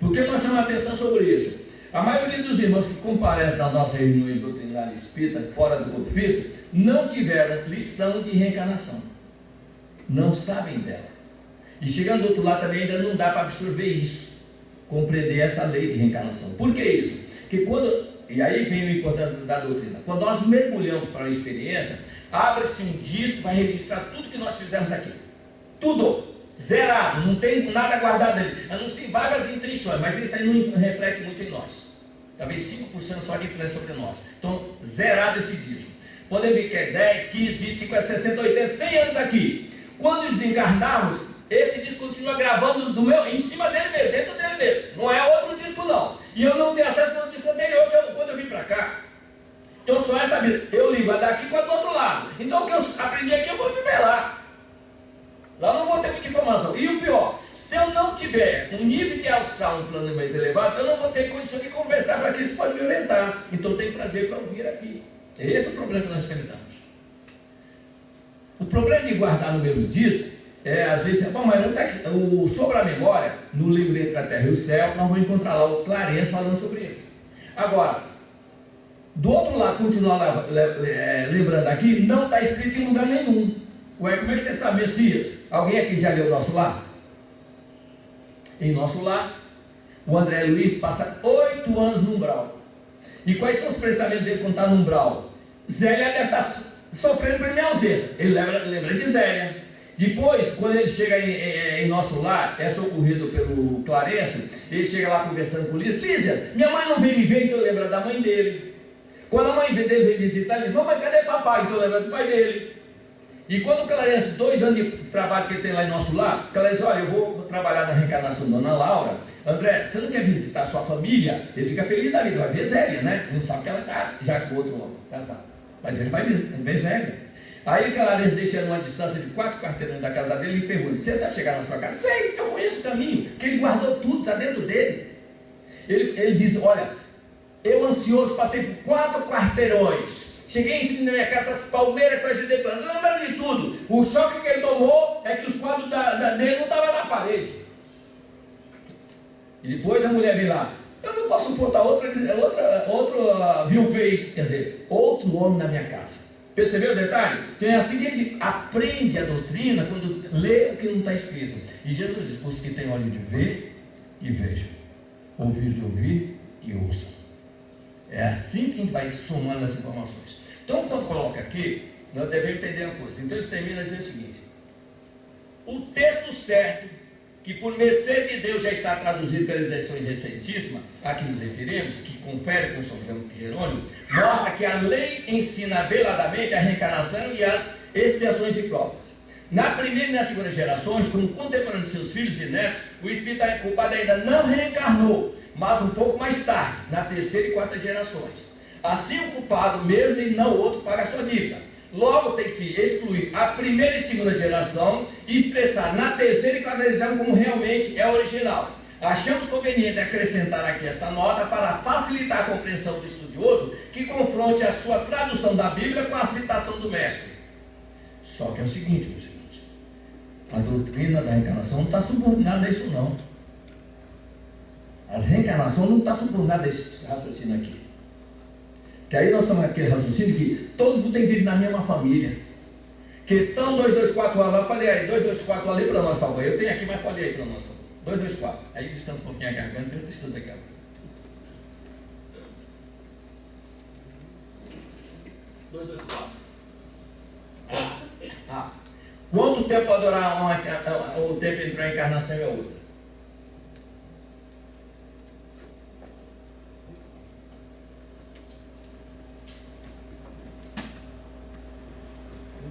Speaker 1: Por que nós chamamos a atenção sobre isso? A maioria dos irmãos que comparecem nas nossas reuniões doutrinárias espíritas, fora do corpo físico, não tiveram lição de reencarnação. Não sabem dela. E chegando do outro lado também ainda não dá para absorver isso, compreender essa lei de reencarnação. Por que isso? Porque e aí vem a importância da doutrina. Quando nós mergulhamos para a experiência, abre-se um disco, vai registrar tudo que nós fizemos aqui. Tudo. Zerado. Não tem nada guardado ali. A não ser vagas intenções, mas isso aí não reflete muito em nós. Talvez 5% só de influência sobre nós. Então, zerado esse disco. Podem ver que é 10, 15, 20, 50, 60, 80, 100 anos aqui. Quando desencarnarmos, esse disco continua gravando em cima dele mesmo, dentro dele mesmo. Não é outro disco não. E eu não tenho acesso ao disco anterior quando eu vim para cá. Então só essa vida, eu ligo a daqui com a do outro lado. Então o que eu aprendi aqui eu vou viver lá. Lá eu não vou ter muita informação. E o pior, se eu não tiver um nível de audição, um plano mais elevado, eu não vou ter condição de conversar para que eles podem me orientar. Então tem que trazer para ouvir aqui. Esse é o problema que nós enfrentamos. O problema de guardar no mesmo disco é, às vezes, bom, mas não tá aqui, sobre a memória, no livro Entre a Terra e o Céu, nós vamos encontrar lá o Clarence falando sobre isso. Agora, do outro lado, continuar lembrando aqui, não está escrito em lugar nenhum. Ué, como é que você sabe, Messias? Alguém aqui já leu o Nosso Lar? Em Nosso Lar, o André Luiz passa 8 anos no umbral. E quais são os pensamentos dele quando está no umbral? Zélia deve estar sofrendo por minha ausência. Ele lembra de Zélia. Depois, quando ele chega em Nosso Lar, é socorrido pelo Clarence, ele chega lá conversando com Lísia, minha mãe não veio me ver, então lembra da mãe dele. Quando a mãe dele vem visitar, ele diz, mamãe, cadê papai? Então lembra do pai dele. E quando o Clarence, 2 anos de trabalho que ele tem lá em Nosso Lar, Clarence, olha, eu vou trabalhar na reencarnação da Dona Laura. André, você não quer visitar a sua família? Ele fica feliz da vida, vai ver Zélia, né? Ele não sabe que ela está já com outro homem casado. Mas ele vai ver Zélia. Aí o Clarence deixa ele numa distância de 4 quarteirões da casa dele e pergunta, você sabe chegar na sua casa? Sei, eu conheço o caminho, porque ele guardou tudo, está dentro dele. Ele diz, olha, eu ansioso passei por 4 quarteirões. Cheguei em frente da minha casa, essas palmeiras que eu ajudei plano, não lembro de tudo. O choque que ele tomou é que os quadros dele não estavam na parede. E depois a mulher vem lá, eu não posso suportar outra viuvez, quer dizer, outro homem na minha casa. Percebeu o detalhe? Então é assim que a gente aprende a doutrina quando lê o que não está escrito. E Jesus diz, os que têm olho de ver, que vejam. Ouvir de ouvir, que ouçam. É assim que a gente vai somando as informações. Então, quando coloca aqui, nós devemos entender uma coisa. Então, eles terminam dizendo o seguinte: o texto certo, que por mercê de Deus já está traduzido pelas edições recentíssimas, a que nos referimos, que confere com São Jerônimo, mostra que a lei ensina veladamente a reencarnação e as expiações próprias. Na primeira e na segunda gerações, como contemporâneo de seus filhos e netos, o espírito culpado ainda não reencarnou, mas um pouco mais tarde, na terceira e quarta gerações. Assim, o culpado mesmo e não o outro paga a sua dívida. Logo, tem que se excluir a primeira e segunda geração e expressar na terceira e quarta geração como realmente é original. Achamos conveniente acrescentar aqui esta nota para facilitar a compreensão do estudioso que confronte a sua tradução da Bíblia com a citação do mestre. Só que é o seguinte, meus irmãos, a doutrina da reencarnação não está subordinada a isso não. A reencarnação não está subordinada a esse raciocínio aqui. Que aí nós estamos aquele raciocínio que todo mundo tem que viver na mesma família. Questão 224 lá, pode ir aí, 224 ali para nós, por favor. Eu tenho aqui, mas pode ir aí para nós, por favor. 224. Aí descansa um pouquinho a garganta, eu preciso daquela. 224. Quanto tempo pode durar o tempo entre uma encarnação e a outra?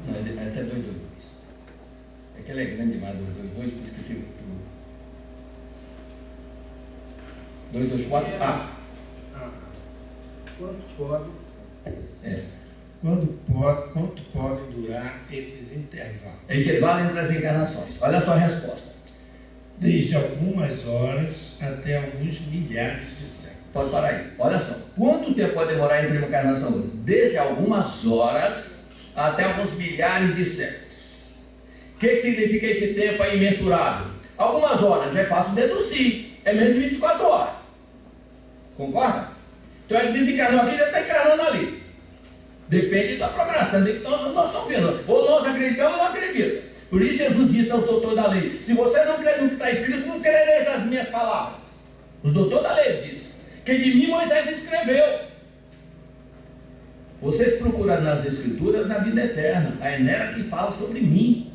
Speaker 1: Não, essa é 222. É que ela é grande demais, 222, por isso que esqueci. 224.
Speaker 2: Quanto podem durar esses intervalos?
Speaker 1: Intervalo entre as encarnações. Olha só a resposta.
Speaker 2: Desde algumas horas até alguns milhares de séculos.
Speaker 1: Pode parar aí. Olha só. Quanto tempo pode demorar entre uma encarnação e outra? Desde algumas horas até alguns milhares de séculos. O que significa esse tempo aí imensurável? Algumas horas é fácil deduzir. É menos de 24 horas. Concorda? Então ele desencarnou aqui e já está encarnando ali. Depende da programação que nós estamos vendo. Ou nós acreditamos ou não acreditamos. Por isso Jesus disse aos doutores da lei: se você não crê no que está escrito, não crereis nas minhas palavras. Os doutores da lei dizem que de mim Moisés escreveu. Vocês procuram nas escrituras a vida eterna. A Enera que fala sobre mim.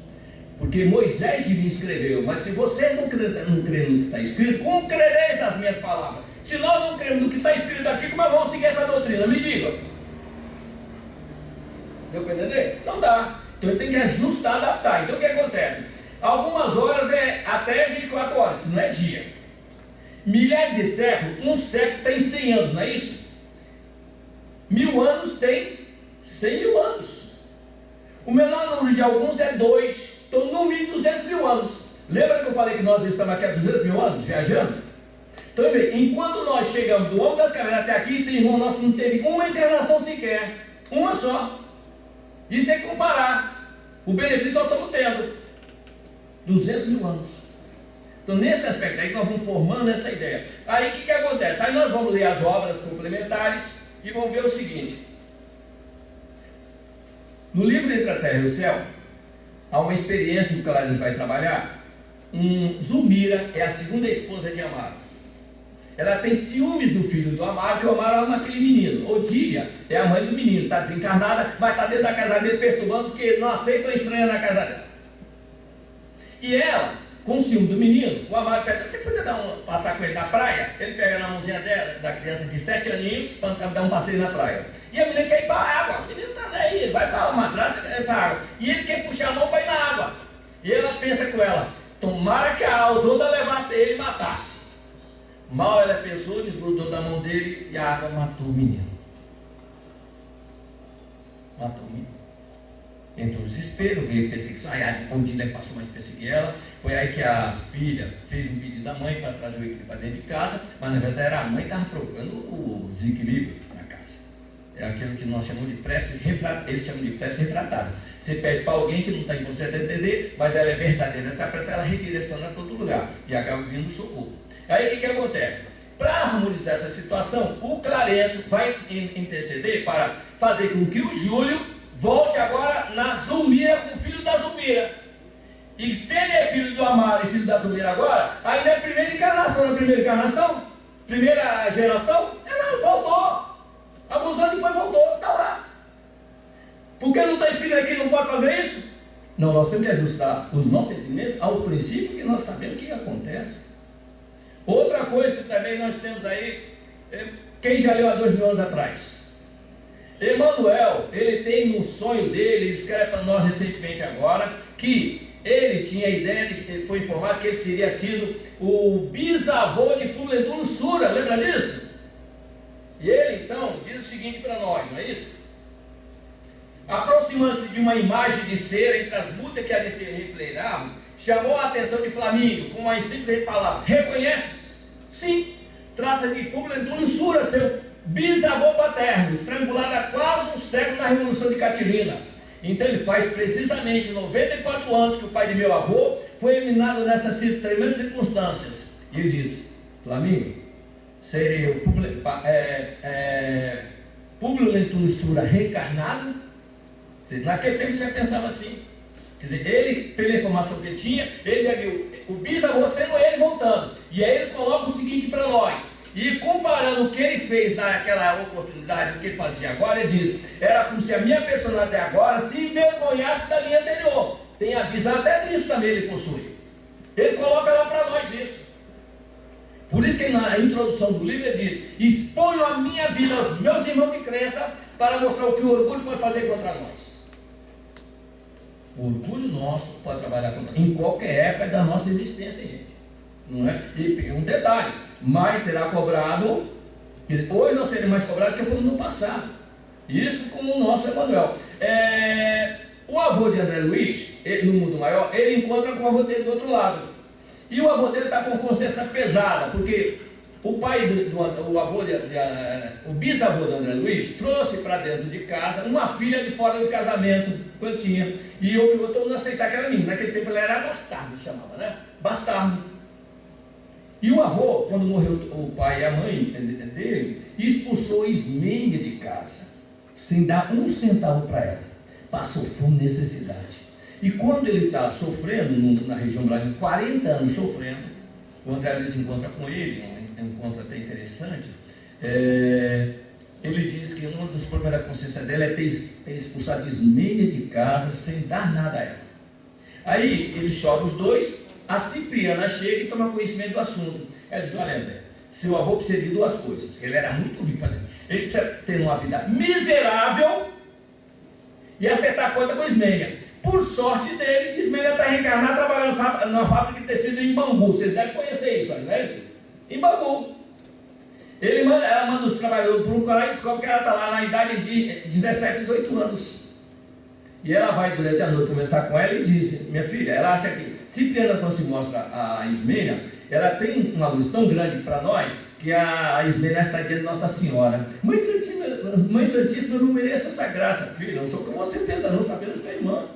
Speaker 1: Porque Moisés de mim escreveu. Mas se vocês não creem no que está escrito, como crereis nas minhas palavras? Se nós não cremos no que está escrito aqui, como vamos seguir essa doutrina? Me diga. Deu para entender? Não dá. Então ele tem que ajustar, adaptar. Então o que acontece? Algumas horas é até 24 horas, não é dia. Milhares de séculos, um século tem 100 anos, não é isso? 1000 anos tem 100 mil anos. O menor número de alguns é 2. Então no mínimo 200 mil anos. Lembra que eu falei que nós estamos aqui há 200 mil anos viajando? Então enquanto nós chegamos do homem das cavernas até aqui, tem irmão nosso que não teve uma encarnação sequer. Uma só. E sem comparar o benefício que nós estamos tendo. 200 mil anos. Então nesse aspecto aí que nós vamos formando essa ideia. Aí o que acontece? Aí nós vamos ler as obras complementares e vamos ver o seguinte. No livro Entre a Terra e o Céu, há uma experiência que o Clarence vai trabalhar. Zulmira é a segunda esposa de Amaro. Ela tem ciúmes do filho do Amaro, que o Amaro ama aquele menino. Odília é a mãe do menino, está desencarnada, mas está dentro da casa dele perturbando, porque não aceita uma estranha na casa dela. E ela, com o ciúme do menino, o Amaro pede: você podia passar com ele na praia? Ele pega na mãozinha dela, da criança de 7 aninhos, para dar um passeio na praia. E a menina quer ir para a água. O menino está daí, ele vai para a madraça, quer ir para a água. E ele quer puxar a mão para ir na água. E ela pensa com ela: tomara que a onda levasse ele e matasse. Mal ela pensou, desgrudou da mão dele e a água matou o menino. Matou o menino. Entrou o desespero, veio perseguição. Aí a Odília passou mais a perseguir ela. Foi aí que a filha fez um pedido da mãe para trazer o equilíbrio para dentro de casa, mas na verdade era a mãe que estava provocando o desequilíbrio na casa. É aquilo que nós chamamos de prece refratária. Eles chamam de prece refratária. Você pede para alguém que não está em condição de entender, mas ela é verdadeira. Essa prece ela redireciona para todo lugar e acaba vindo socorro. Aí o que acontece? Para harmonizar essa situação, o Clarencio vai interceder para fazer com que o Júlio volte agora na Zulmira com o filho da Zulmira. E se ele é filho do Amaro e filho da Zulmira agora, ainda é a primeira encarnação. Na primeira encarnação, primeira geração, ela voltou. Alguns anos depois voltou, está lá. Por que não está escrito aqui que não pode fazer isso? Não, nós temos que ajustar os nossos sentimentos ao princípio que nós sabemos que acontece. Outra coisa que também nós temos aí, quem já leu há 2000 anos atrás? Emmanuel, ele tem no sonho dele, ele escreve para nós recentemente agora, que ele tinha a ideia de que ele foi informado que ele teria sido o bisavô de Publio Túlio Sura, lembra disso? E ele então diz o seguinte para nós, não é isso? Aproximando-se de uma imagem de cera entre as mutas que ali se refleiravam, chamou a atenção de Flamínio com uma simples palavra: reconheces? Sim, trata-se de Publio Túlio Sura, seu bisavô paterno, estrangulado há quase um século na Revolução de Catilina. Então ele faz precisamente 94 anos que o pai de meu avô foi eliminado nessas tremendas circunstâncias. E ele diz: Flamínio, serei eu Públio Lentulissura reencarnado. Naquele tempo ele já pensava assim. Quer dizer, ele, pela informação que ele tinha, ele já viu o bisavô sendo ele voltando. E aí ele coloca o seguinte para nós. E comparando o que ele fez naquela oportunidade, o que ele fazia agora, ele diz: era como se a minha personalidade agora se envergonhasse da minha anterior. Tem avisado até disso também ele possui. Ele coloca lá para nós isso. Por isso que na introdução do livro ele diz: exponho a minha vida aos meus irmãos de crença para mostrar o que o orgulho pode fazer contra nós. O orgulho nosso pode trabalhar contra nós, em qualquer época da nossa existência, gente. Não é? E um detalhe, mas será cobrado, hoje não será mais cobrado porque foi no passado. Isso com o nosso Emanuel. O avô de André Luiz, no mundo maior, ele encontra com o avô dele do outro lado. E o avô dele está com consciência pesada, porque o pai o bisavô de André Luiz trouxe para dentro de casa uma filha de fora de casamento, quando tinha. E eu todo mundo aceitar aquela menina. Naquele tempo ela era bastardo, chamava, né? Bastardo. E o avô, quando morreu o pai e a mãe dele, expulsou Ismênia de casa, sem dar um centavo para ela. Passou fome e necessidade. E quando ele está sofrendo, na região brasileira, 40 anos sofrendo, o André Luiz encontra com ele, um encontro até interessante, ele diz que um dos problemas da consciência dela é ter expulsado Ismênia de casa, sem dar nada a ela. Aí ele chora os dois. A Cipriana chega e toma conhecimento do assunto. Ela diz: olha, André, seu avô precisa de duas coisas. Ele era muito rico fazendo. Ele precisa ter uma vida miserável e acertar a conta com Ismênia. Por sorte dele, Ismênia está reencarnada trabalhando numa fábrica de tecido em Bangu. Vocês devem conhecer isso, não é isso? Em Bangu. Ela manda os trabalhadores para um canal e descobre que ela está lá na idade de 17, 18 anos. E ela vai durante a noite conversar com ela e diz: minha filha, ela acha que Cipriana, quando se mostra a Ismênia, ela tem uma luz tão grande para nós que a Ismênia está diante de Nossa Senhora. Mãe Santíssima, eu não mereço essa graça, filha. Não sou como você pensa, não, sou apenas tua irmã.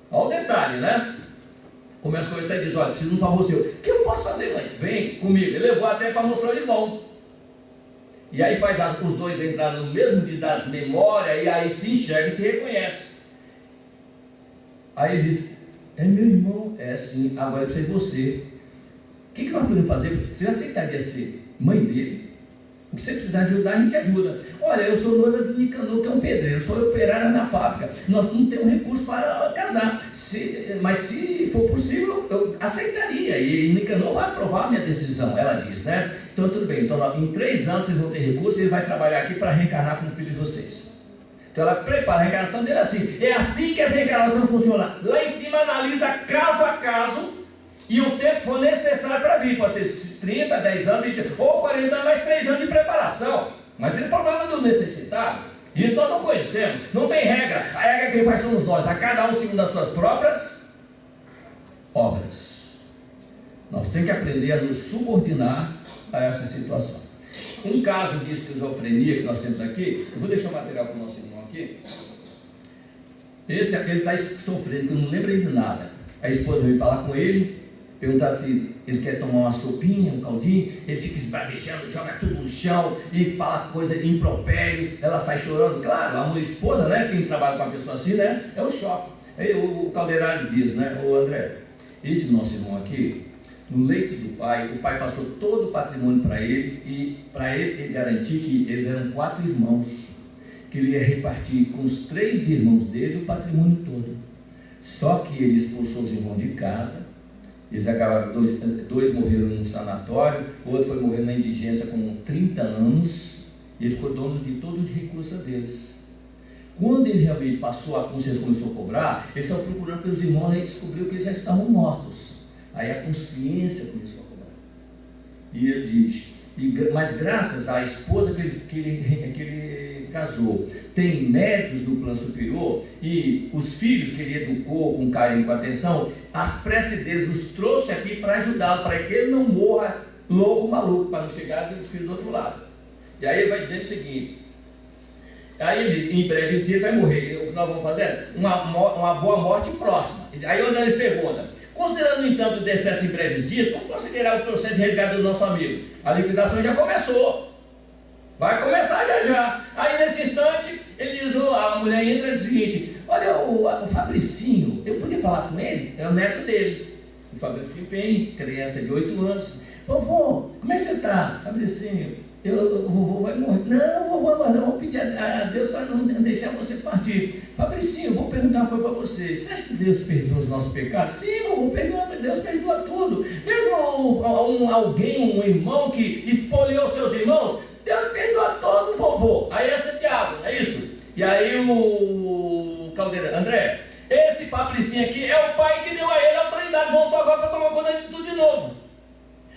Speaker 1: Olha o detalhe, né? Começa a conversar e diz: olha, preciso de um favor seu. O que eu posso fazer, mãe? Vem comigo. Ele levou até para mostrar o irmão. E aí faz os dois entrarem no mesmo dia das memórias, e aí se enxerga e se reconhece. Aí ele diz: é meu irmão? É sim, agora eu preciso de você. O que nós podemos fazer? Você aceitaria ser mãe dele? O que você precisar ajudar, a gente ajuda. Olha, eu sou noiva do Nicanor, que é um pedreiro, sou operária na fábrica. Nós não temos recurso para casar. Mas se for possível, eu aceitaria. E Nicanor vai aprovar a minha decisão, ela diz, né? Então tudo bem, então, em 3 anos vocês vão ter recurso e ele vai trabalhar aqui para reencarnar como filho de vocês. Então ela prepara a reencarnação dele assim. É assim que essa reencarnação funciona. Lá em cima analisa caso a caso e o tempo que for necessário para vir. Pode ser 30, 10 anos, 20 ou 40 anos, mais 3 anos de preparação. Mas esse é o problema do necessitado. Isso nós não conhecemos. Não tem regra. A regra que faz somos nós. A cada um segundo as suas próprias obras. Nós temos que aprender a nos subordinar a essa situação. Um caso de esquizofrenia que nós temos aqui, eu vou deixar o material para o nosso irmão aqui. Ele está sofrendo, que não lembra de nada. A esposa veio falar com ele, perguntar se ele quer tomar uma sopinha, um caldinho. Ele fica esbravejando, joga tudo no chão e fala coisa de impropérios. Ela sai chorando. Claro, a esposa, né? Quem trabalha com uma pessoa assim, né? É o choque. Aí o Calderari diz, né? Ô André, esse nosso irmão aqui, no leito do pai, o pai passou todo o patrimônio para ele, e para ele garantir que eles eram 4 irmãos, que ele ia repartir com os 3 irmãos dele o patrimônio todo. Só que ele expulsou os irmãos de casa. Eles acabaram, 2 morreram num sanatório, o outro foi morrer na indigência com 30 anos, e ele ficou dono de todo o recurso deles. Quando ele realmente passou, a consciência começou a cobrar, eles estavam procurando pelos irmãos e descobriu que eles já estavam mortos. Aí a consciência começou a cobrar. E ele diz: mas graças à esposa que ele casou, tem méritos do plano superior, e os filhos que ele educou com carinho e com atenção, as preces deles nos trouxe aqui para ajudá-lo, para que ele não morra louco, maluco, para não chegar do filho do outro lado. E aí ele vai dizer o seguinte: aí ele diz, em breve ele vai morrer. O que nós vamos fazer? Uma boa morte próxima. Aí o André pergunta: considerando, no entanto, o decesso em breves dias, como considerar o processo de resgate do nosso amigo? A liquidação já começou. Vai começar já já. mulher entra e diz o seguinte: olha, o Fabricinho, eu podia falar com ele? É o neto dele. O Fabricinho vem, criança de 8 anos. Vovô, como é que você está, Fabricinho? O vovô vai morrer. Não, vovô, nós vamos pedir a Deus para não deixar você partir. Fabricinho, eu vou perguntar uma coisa para você. Você acha que Deus perdoa os nossos pecados? Sim, vovô, Deus perdoa tudo. Mesmo alguém, um irmão que espoliou seus irmãos, Deus perdoa todo, vovô. Aí é Santiago, é isso? E aí o Caldeira, André, esse Fabricinho aqui é o pai que deu a ele a autoridade, voltou agora para tomar conta de tudo de novo.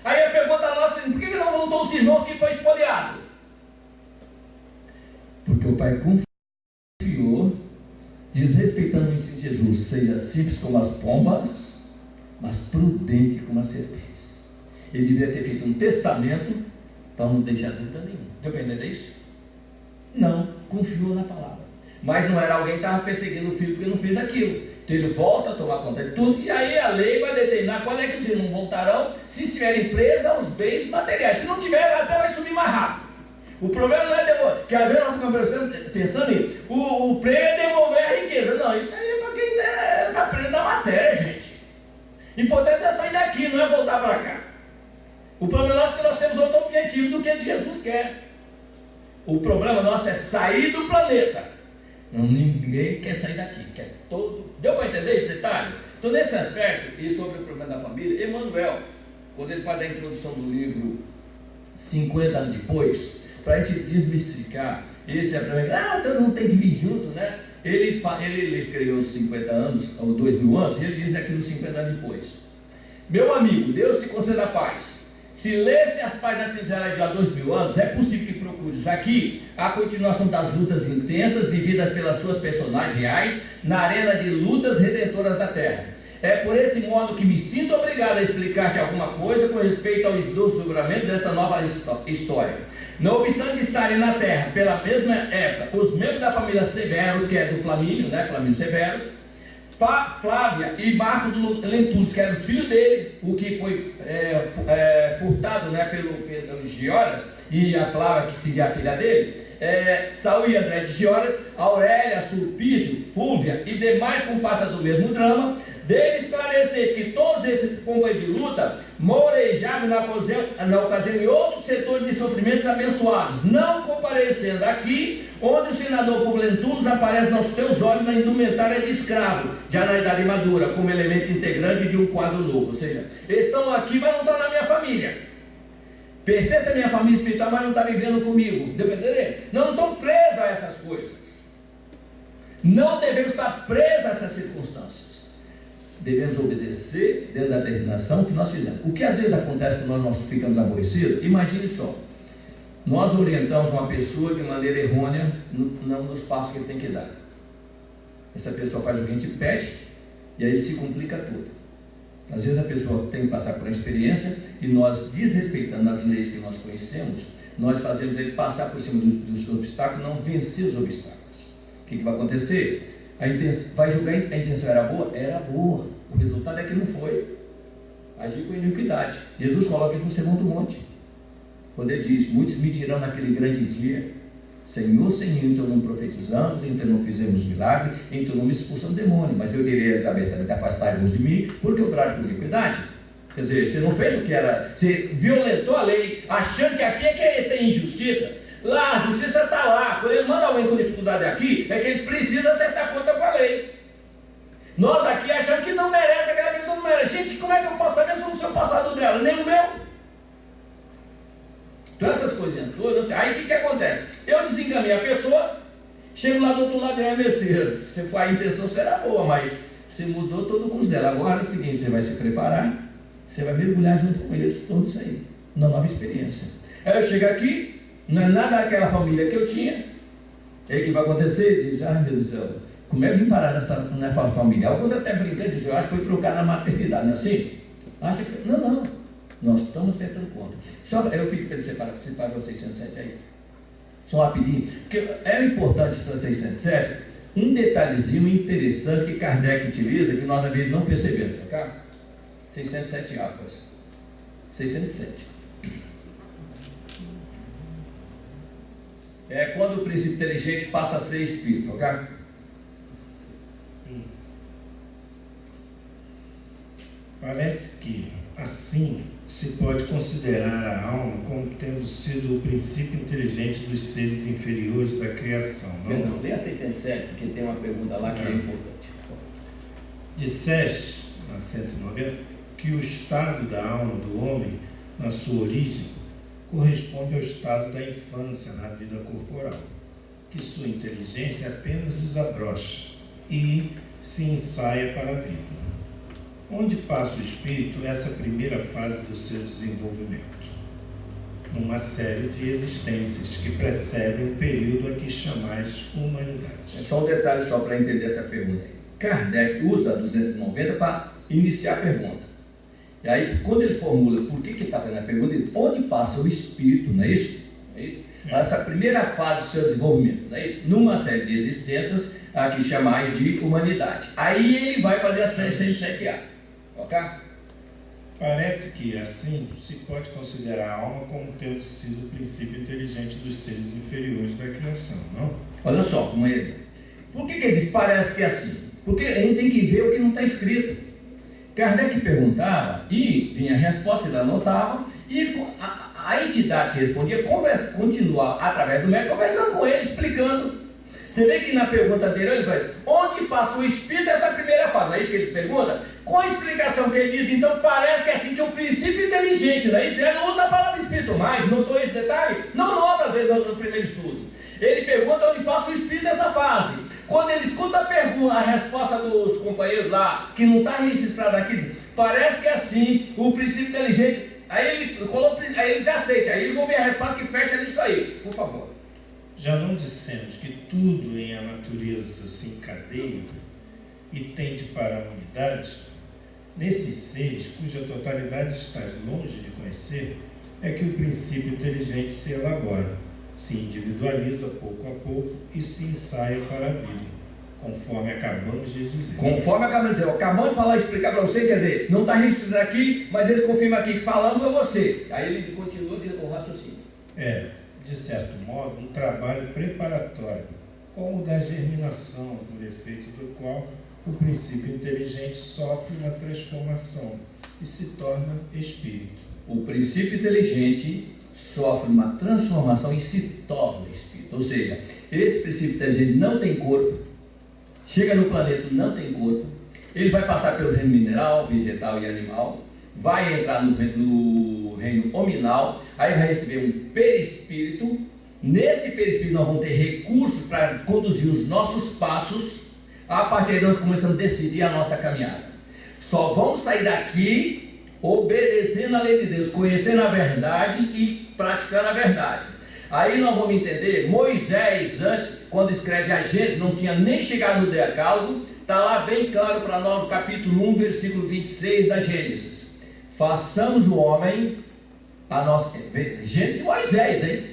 Speaker 1: Aí a pergunta nossa, por que não voltou os irmãos que foi espoliado? Porque o pai confiou, desrespeitando o ensino de Jesus: seja simples como as pombas, mas prudente como as serpentes. Ele deveria ter feito um testamento para não deixar dúvida nenhuma. Deu para entender isso? Não, confiou na palavra. Mas não era alguém que estava perseguindo o filho porque não fez aquilo. Então ele volta a tomar conta de tudo, e aí a lei vai determinar quando é que os irmãos voltarão, se estiverem presos aos bens materiais. Se não tiver, até vai subir mais rápido. O problema não é devolver, que às vezes nós ficamos pensando em o prêmio é devolver a riqueza. Não, isso aí é para quem está preso na matéria, gente. Importante é sair daqui, não é voltar para cá. O problema nosso é que nós temos outro objetivo do que Jesus quer. O problema nosso é sair do planeta. Não, ninguém quer sair daqui, quer todo. Deu para entender esse detalhe? Então, nesse aspecto, e sobre o problema da família, Emmanuel, quando ele faz a introdução do livro 50 anos depois, para a gente desmistificar esse problema, todo mundo tem que vir junto, né? Ele escreveu os 50 anos, ou 2000 anos, e ele diz aqui nos 50 anos depois: meu amigo, Deus te conceda paz. Se lesse as páginas sinceras de há 2000 anos, é possível que procures aqui a continuação das lutas intensas vividas pelas suas personagens reais na arena de lutas redentoras da Terra. É por esse modo que me sinto obrigado a explicar-te alguma coisa com respeito ao desdobramento dessa nova história. Não obstante estarem na Terra pela mesma época os membros da família Severus, que é do Flamínio, né, Flamínio Severus, Flávia e Marcos Lentulus, que eram os filhos dele, o que foi furtado, né, pelos Gioras, e a Flávia, que seria a filha dele, Saul e André de Gioras, Aurélia, Sulpício, Fúvia e demais comparsas do mesmo drama. Deve esclarecer que todos esses companheiros de luta morejavam na ocasião em outros setores de sofrimentos abençoados, não comparecendo aqui, onde o senador Publio Lentulus aparece aos teus olhos na indumentária de escravo, já na idade madura, como elemento integrante de um quadro novo. Ou seja, eles estão aqui, mas não estão na minha família. Pertence à minha família espiritual, mas não está vivendo comigo. Deu para entender? Não estão presos a essas coisas. Não devemos estar presos a essas circunstâncias. Devemos obedecer dentro da determinação que nós fizemos. O que às vezes acontece quando nós ficamos aborrecidos, imagine só: nós orientamos uma pessoa de maneira errônea nos passos que ele tem que dar. Essa pessoa faz o que a gente pede, e aí se complica tudo. Às vezes a pessoa tem que passar por uma experiência, e nós, desrespeitando as leis que nós conhecemos, nós fazemos ele passar por cima dos obstáculos, não vencer os obstáculos. O que vai acontecer? Vai julgar a intenção era boa? Era boa. O resultado é que não foi. Agir com iniquidade. Jesus coloca isso no Sermão do Monte, quando ele diz: muitos me dirão naquele grande dia: Senhor, Senhor, então não profetizamos, então não fizemos milagre, então não me expulsamos demônio. Mas eu direi a eles abertamente: afastai-vos de mim, porque eu trago com iniquidade. Quer dizer, você não fez o que era, você violentou a lei, achando que aqui é que tem injustiça. Lá, a justiça está lá. Quando ele manda alguém com dificuldade aqui, é que ele precisa acertar conta com a lei. Nós aqui achamos que não merece, aquela pessoa não merece. Gente, como é que eu posso saber se eu não sou o passado dela? Nem o meu. Então essas coisinhas todas. Aí o que acontece? Eu desencaminho a pessoa, chego lá do outro lado e digo: Messias, a intenção será boa, mas você mudou todo o curso dela. Agora é o seguinte: você vai se preparar, você vai mergulhar junto com eles todos aí, na nova experiência. Aí eu chego aqui, não é nada daquela família que eu tinha. Aí o que vai acontecer? Diz: ai meu Deus do céu, como é que vim parar nessa família? Alguns até brincam e dizem: eu acho que foi trocar na maternidade, não é assim? Acha que... Não, nós estamos acertando conta. Só eu pedi para ele separar os 607 aí. Só rapidinho, porque é importante essa 607, um detalhezinho interessante que Kardec utiliza, que nós às vezes não percebemos, ok? 607 apas. 607. É quando o princípio inteligente passa a ser espírito, ok?
Speaker 2: Parece que, assim, se pode considerar a alma como tendo sido o princípio inteligente dos seres inferiores da criação, não?
Speaker 1: Perdão, lê a 607, porque tem uma pergunta lá que é importante.
Speaker 2: Disseste, na 190, que o estado da alma do homem, na sua origem, corresponde ao estado da infância na vida corporal, que sua inteligência apenas desabrocha e se ensaia para a vida. Onde passa o espírito essa primeira fase do seu desenvolvimento? Numa série de existências que precedem o período a que chamais humanidade.
Speaker 1: Só um detalhe só para entender essa pergunta. Kardec usa a 290 para iniciar a pergunta. E aí, quando ele formula por que está fazendo a pergunta, ele onde passa o espírito, não é isso? É isso? Essa primeira fase do seu desenvolvimento, não é isso? Numa série de existências a que chamais de humanidade. Aí ele vai fazer a 607A. Ok?
Speaker 2: Parece que, assim, se pode considerar a alma como tendo sido o princípio inteligente dos seres inferiores da criação, não?
Speaker 1: Olha só como ele. Por que ele diz parece que é assim? Porque a gente tem que ver o que não está escrito. Kardec perguntava e vinha a resposta, ele anotava, e a entidade que respondia continuava através do médico conversando com ele, explicando. Você vê que na pergunta dele ele faz, onde passa o espírito essa primeira fase? Não é isso que ele pergunta? Com a explicação que ele diz, então parece que é assim que o princípio inteligente, não é isso? Ele não usa a palavra espírito mais, notou esse detalhe? Não nota às vezes no primeiro estudo. Ele pergunta onde passa o espírito essa fase. Quando ele escuta a pergunta, a resposta dos companheiros lá, que não está registrado aqui, diz, parece que é assim, o princípio inteligente, aí ele já aceita, aí eles vão ver a resposta que fecha nisso aí, por favor.
Speaker 2: Já não dissemos que tudo em a natureza se encadeia e tende para a unidade? Nesses seres, cuja totalidade estás longe de conhecer, é que o princípio inteligente se elabora, se individualiza pouco a pouco e se ensaia para a vida, conforme acabamos de dizer.
Speaker 1: Conforme acabamos de dizer, acabamos de falar, explicar para você, quer dizer, não está registrado aqui, mas ele confirma aqui que falamos é você. Aí ele continua dizendo o raciocínio.
Speaker 2: De certo modo, um trabalho preparatório, como o da germinação, por efeito do qual o princípio inteligente sofre uma transformação e se torna espírito.
Speaker 1: O princípio inteligente sofre uma transformação e se torna espírito. Ou seja, esse princípio inteligente não tem corpo, chega no planeta, não tem corpo, ele vai passar pelo reino mineral, vegetal e animal, vai entrar no reino hominal, aí vai receber um perispírito. Nesse perispírito nós vamos ter recursos para conduzir os nossos passos. A partir daí nós começamos a decidir a nossa caminhada. Só vamos sair daqui obedecendo a lei de Deus, conhecendo a verdade e praticando a verdade. Aí nós vamos entender, Moisés antes, quando escreve a Gênesis, não tinha nem chegado no Decálogo, está lá bem claro para nós no capítulo 1, versículo 26 da Gênesis. Façamos o homem a nossa... Gênesis de Moisés, hein?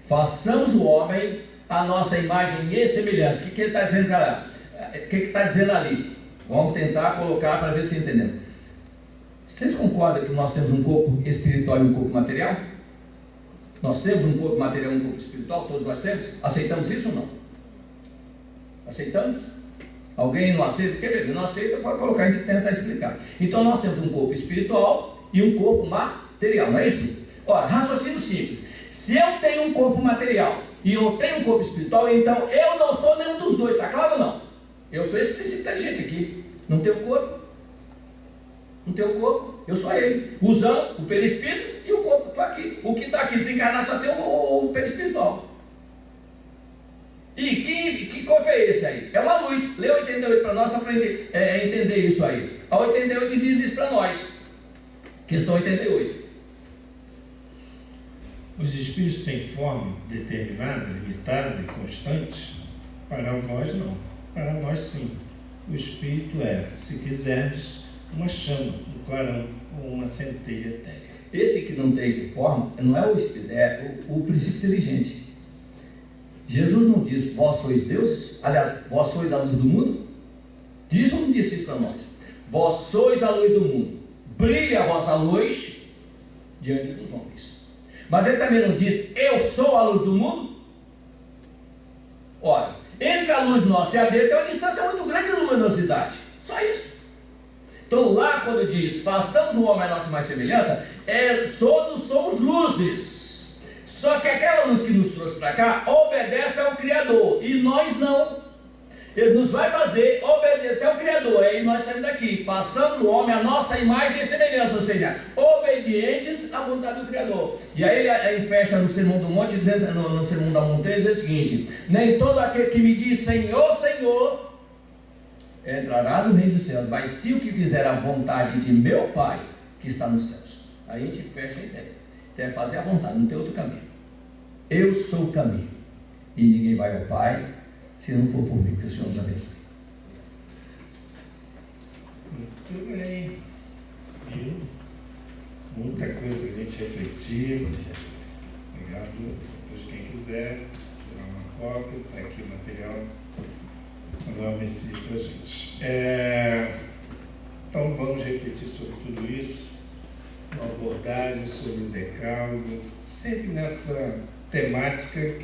Speaker 1: Façamos o homem a nossa imagem e semelhança. O que ele está dizendo, cara? O que está dizendo ali? Vamos tentar colocar para ver se entendemos. Vocês concordam que nós temos um corpo espiritual e um corpo material? Nós temos um corpo material e um corpo espiritual, todos nós temos? Aceitamos isso ou não? Aceitamos? Alguém não aceita? Quer ver? Não aceita, pode colocar, a gente tenta explicar. Então nós temos um corpo espiritual e um corpo material, não é isso? Ora, raciocínio simples. Se eu tenho um corpo material e eu tenho um corpo espiritual, então eu não sou nenhum dos dois, está claro ou não? Eu sou esse princípio inteligente aqui. Não tenho corpo. Não tenho corpo, eu sou ele. Usando o perispírito e o corpo está aqui. O que está aqui desencarnado só tem o perispiritual. E que corpo é esse aí? É uma luz. Lê 88 para nós, só para entender isso aí. A 88 diz isso para nós. Questão 88.
Speaker 2: Os espíritos têm forma determinada, limitada e constante? Para vós não, para nós sim. O espírito é, se quiserdes, uma chama, um clarão ou uma centelha etérea.
Speaker 1: Esse que não tem forma não é o espírito, é o princípio inteligente. Jesus não diz, vós sois deuses? Aliás, vós sois a luz do mundo? Diz ou não disse isso para nós? Vós sois a luz do mundo. Brilha a vossa luz diante dos homens. Mas ele também não diz, eu sou a luz do mundo? Ora, entre a luz nossa e a dele tem uma distância muito grande de luminosidade. Só isso. Então lá quando diz, façamos o homem à nossa imagem e semelhança, todos somos luzes. Só que aquela luz que nos trouxe para cá, obedece ao Criador, e nós não. Ele nos vai fazer obedecer ao Criador, aí nós saímos daqui, façamos o homem à nossa imagem e semelhança, ou seja, obedientes à vontade do Criador. E aí ele fecha no Sermão do Monte, dizendo, no Sermão da Montanha, diz o seguinte: nem todo aquele que me diz Senhor, Senhor, entrará no reino dos céus, mas se o que fizer a vontade de meu Pai, que está nos céus. Aí a gente fecha a ideia. Então é fazer a vontade, não tem outro caminho. Eu sou o caminho, e ninguém vai ao Pai se não for por mim. Que o Senhor nos abençoe.
Speaker 2: Muito bem. Viu? Muita coisa para a gente refletir. Obrigado. Depois, quem quiser tirar uma cópia, está aqui o material. Mandar uma mensagem para a gente. Então vamos refletir sobre tudo isso. Uma abordagem sobre o decálogo, sempre nessa temática que